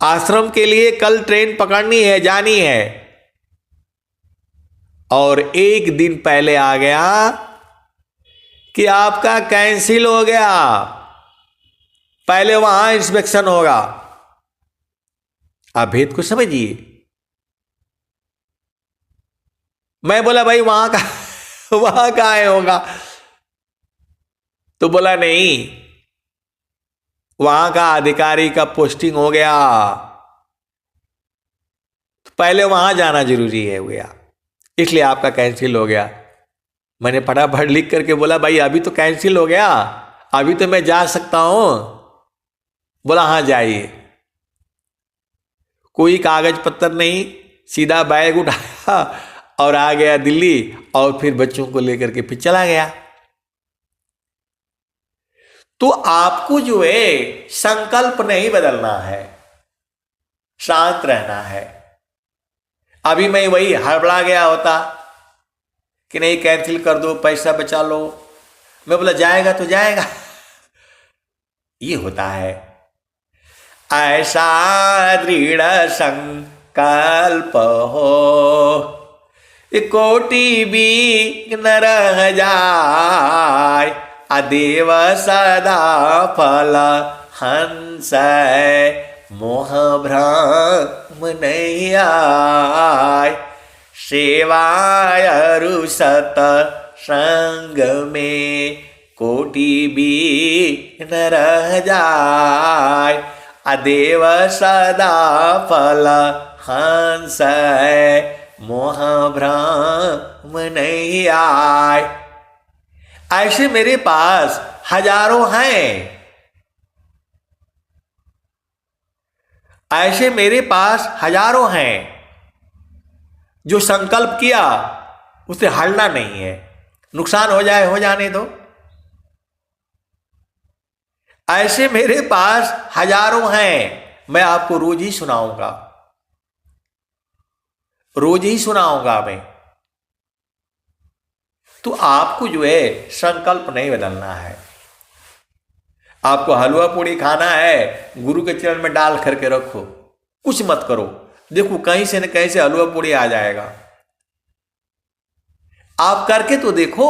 आश्रम के लिए, कल ट्रेन पकड़नी है, जानी है। और 1 दिन पहले आ गया कि आपका कैंसिल हो गया, पहले वहां इंस्पेक्शन होगा। आप भेद को समझिए। मैं बोला भाई वहां का वहां का है होगा, तो बोला नहीं, वहां का अधिकारी का पोस्टिंग हो गया, तो पहले वहां जाना जरूरी है हो गया, इसलिए आपका कैंसिल हो गया। मैंने फटाफट लिख करके बोला भाई अभी तो कैंसिल हो गया, अभी तो मैं जा सकता हूं। बोला हाँ जाइए। कोई कागज पत्तर नहीं, सीधा बैग उठाया और आ गया दिल्ली, और फिर बच्चों को लेकर के फिर चला गया। तो आपको जो है संकल्प नहीं बदलना है, शांत रहना है। अभी मैं वही हड़बड़ा गया होता कि नहीं कैंसिल कर दो, पैसा बचा लो। मैं बोला जाएगा तो जाएगा। ये होता है, ऐसा दृढ़ संकल्प हो कोटि विघ्न रह जाय, अदेव सदा फल हंस मोह भ्रम नहीं आय, सेवाय रुसत संग में कोटि विघ्न रह जाय, अदेव सदा फल हंस मोह भ्रम नहीं आय। ऐसे मेरे पास हजारों हैं, ऐसे मेरे पास हजारों हैं जो संकल्प किया उसे हलना नहीं है, नुकसान हो जाए हो जाने दो। ऐसे मेरे पास हजारों हैं, मैं आपको रोज ही सुनाऊंगा, रोज ही सुनाऊंगा मैं। तो आपको जो है संकल्प नहीं बदलना है। आपको हलवा पूड़ी खाना है, गुरु के चरण में डाल करके रखो, कुछ मत करो, देखो कहीं से न कहीं से हलवा पूड़ी आ जाएगा। आप करके तो देखो,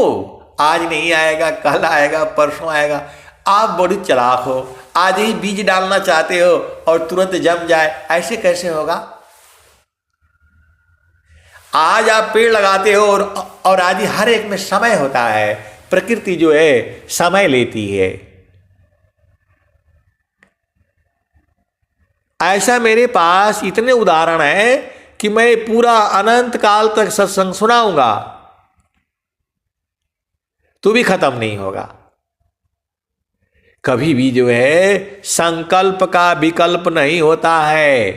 आज नहीं आएगा, कल आएगा, परसों आएगा। आप बड़ी चालाक हो, आज ही बीज डालना चाहते हो और तुरंत जम जाए, ऐसे कैसे होगा। आज आप पेड़ लगाते हो और आज ही हर एक में समय होता है, प्रकृति जो है समय लेती है। ऐसा मेरे पास इतने उदाहरण हैं कि मैं पूरा अनंत काल तक सत्संग सुनाऊंगा तो भी खत्म नहीं होगा। कभी भी जो है संकल्प का विकल्प नहीं होता है।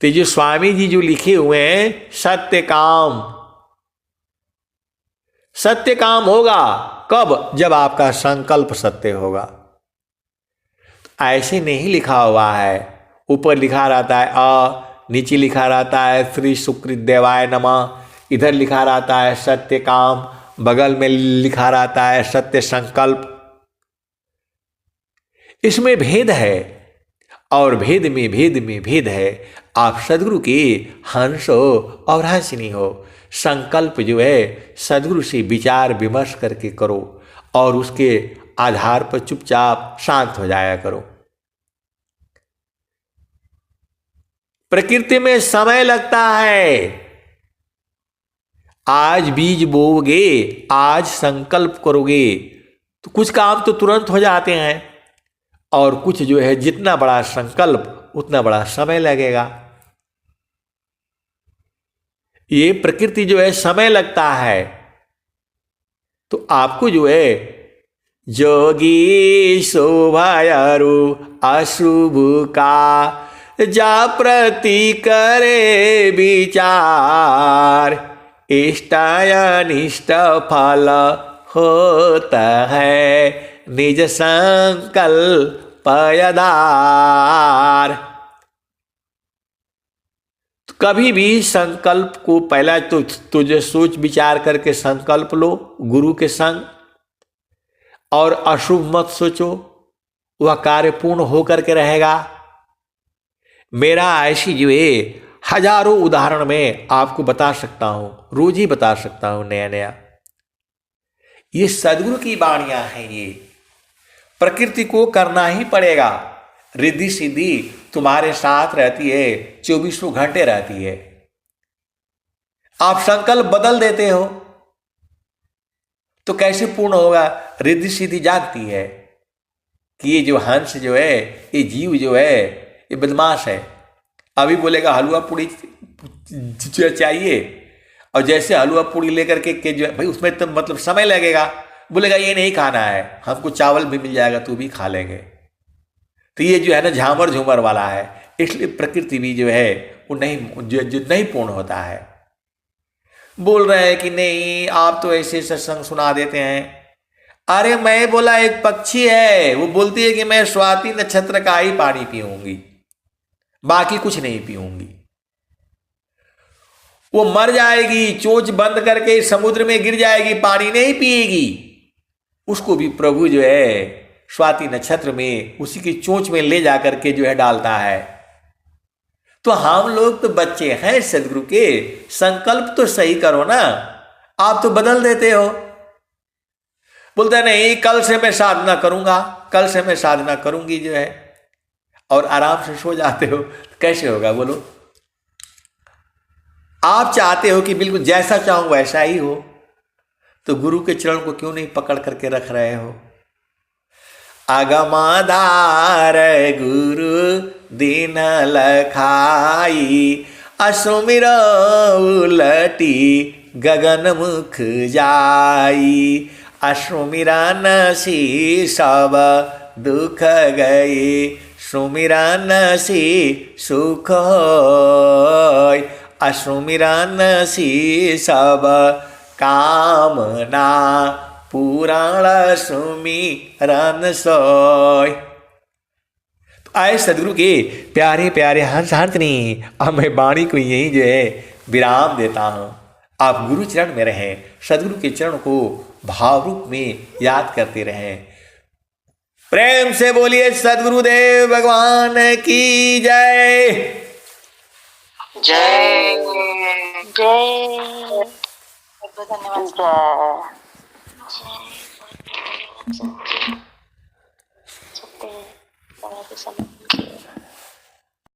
तो जो स्वामी जी जो लिखे हुए हैं सत्य काम, सत्य काम होगा कब? जब आपका संकल्प सत्य होगा। ऐसे नहीं लिखा हुआ है, ऊपर लिखा रहता है नीचे लिखा रहता है श्री सुकृत देवाय नमः, इधर लिखा रहता है सत्य काम, बगल में लिखा रहता है सत्य संकल्प। इसमें भेद है और भेद में भेद में भेद है। आप सदगुरु के हंस हो और हंसनी हो, संकल्प जो है सदगुरु से विचार विमर्श करके करो और उसके आधार पर चुपचाप शांत हो जाया करो। प्रकृति में समय लगता है। आज बीज बोओगे, आज संकल्प करोगे तो कुछ काम तो तुरंत हो जाते हैं और कुछ जो है जितना बड़ा संकल्प उतना बड़ा समय लगेगा। ये प्रकृति जो है समय लगता है। तो आपको जो है जोगी शोभायारु अशुभ का जा प्रति करे विचार, इष्टानिष्ट फल होता है निज संकल्प आधार। कभी भी संकल्प को पहला तो तुझे सोच विचार करके संकल्प लो गुरु के संग, और अशुभ मत सोचो, वह कार्य पूर्ण होकर के रहेगा। मेरा ऐसी जो है हजारों उदाहरण में आपको बता सकता हूं, रोज ही बता सकता हूं नया नया। ये सदगुरु की वाणियां हैं। ये प्रकृति को करना ही पड़ेगा। रिद्धि सिद्धि तुम्हारे साथ रहती है, 24 घंटे रहती है। आप संकल्प बदल देते हो तो कैसे पूर्ण होगा? रिद्धि सिद्धि जागती है कि ये जो हंस जो है, ये जीव जो है, ये बदमाश है। अभी बोलेगा हलवा पूड़ी चाहिए, और जैसे हलवा पूड़ी लेकर के जो है भाई उसमें तो मतलब समय लगेगा। बोलेगा ये नहीं खाना है, हमको चावल भी मिल जाएगा तो भी खा लेंगे। तो ये जो है ना झामर झूमर वाला है। इसलिए प्रकृति भी जो है वो नहीं जो नहीं पूर्ण होता है। बोल रहे हैं कि नहीं आप तो ऐसे सत्संग सुना देते हैं। अरे मैं बोला एक पक्षी है, वो बोलती है कि मैं स्वाति नक्षत्र का ही पानी पीऊंगी, बाकी कुछ नहीं पीऊंगी। वो मर जाएगी, चोंच बंद करके समुद्र में गिर जाएगी, पानी नहीं पिएगी। उसको भी प्रभु जो है स्वाति नक्षत्र में उसी की चोंच में ले जाकर के जो है डालता है। तो हम लोग तो बच्चे हैं सदगुरु के, संकल्प तो सही करो ना। आप तो बदल देते हो, बोलते नहीं कल से मैं साधना करूंगा, कल से मैं साधना करूंगी जो है, और आराम से सो जाते हो। कैसे होगा बोलो? आप चाहते हो कि बिल्कुल जैसा चाहूं वैसा ही हो, तो गुरु के चरण को क्यों नहीं पकड़ करके रख रहे हो? अगमाधार गुरु दीन लखाई, असुमिर उलटी गगन मुख जाई, असुमिरा नसी सब दुख गए, सुमिरा नसी सुख होय, असुमिरा नसी सब कामना, पुराण सुमिरन सोय। तो आए सदगुरु के प्यारे प्यारे हंस हंसनी, अब मैं वाणी को यही जो है विराम देता हूँ। आप गुरु चरण में रहें, सदगुरु के चरण को भाव रूप में याद करते रहें। प्रेम से बोलिए सदगुरुदेव भगवान की जय जय जय। धन्यवाद।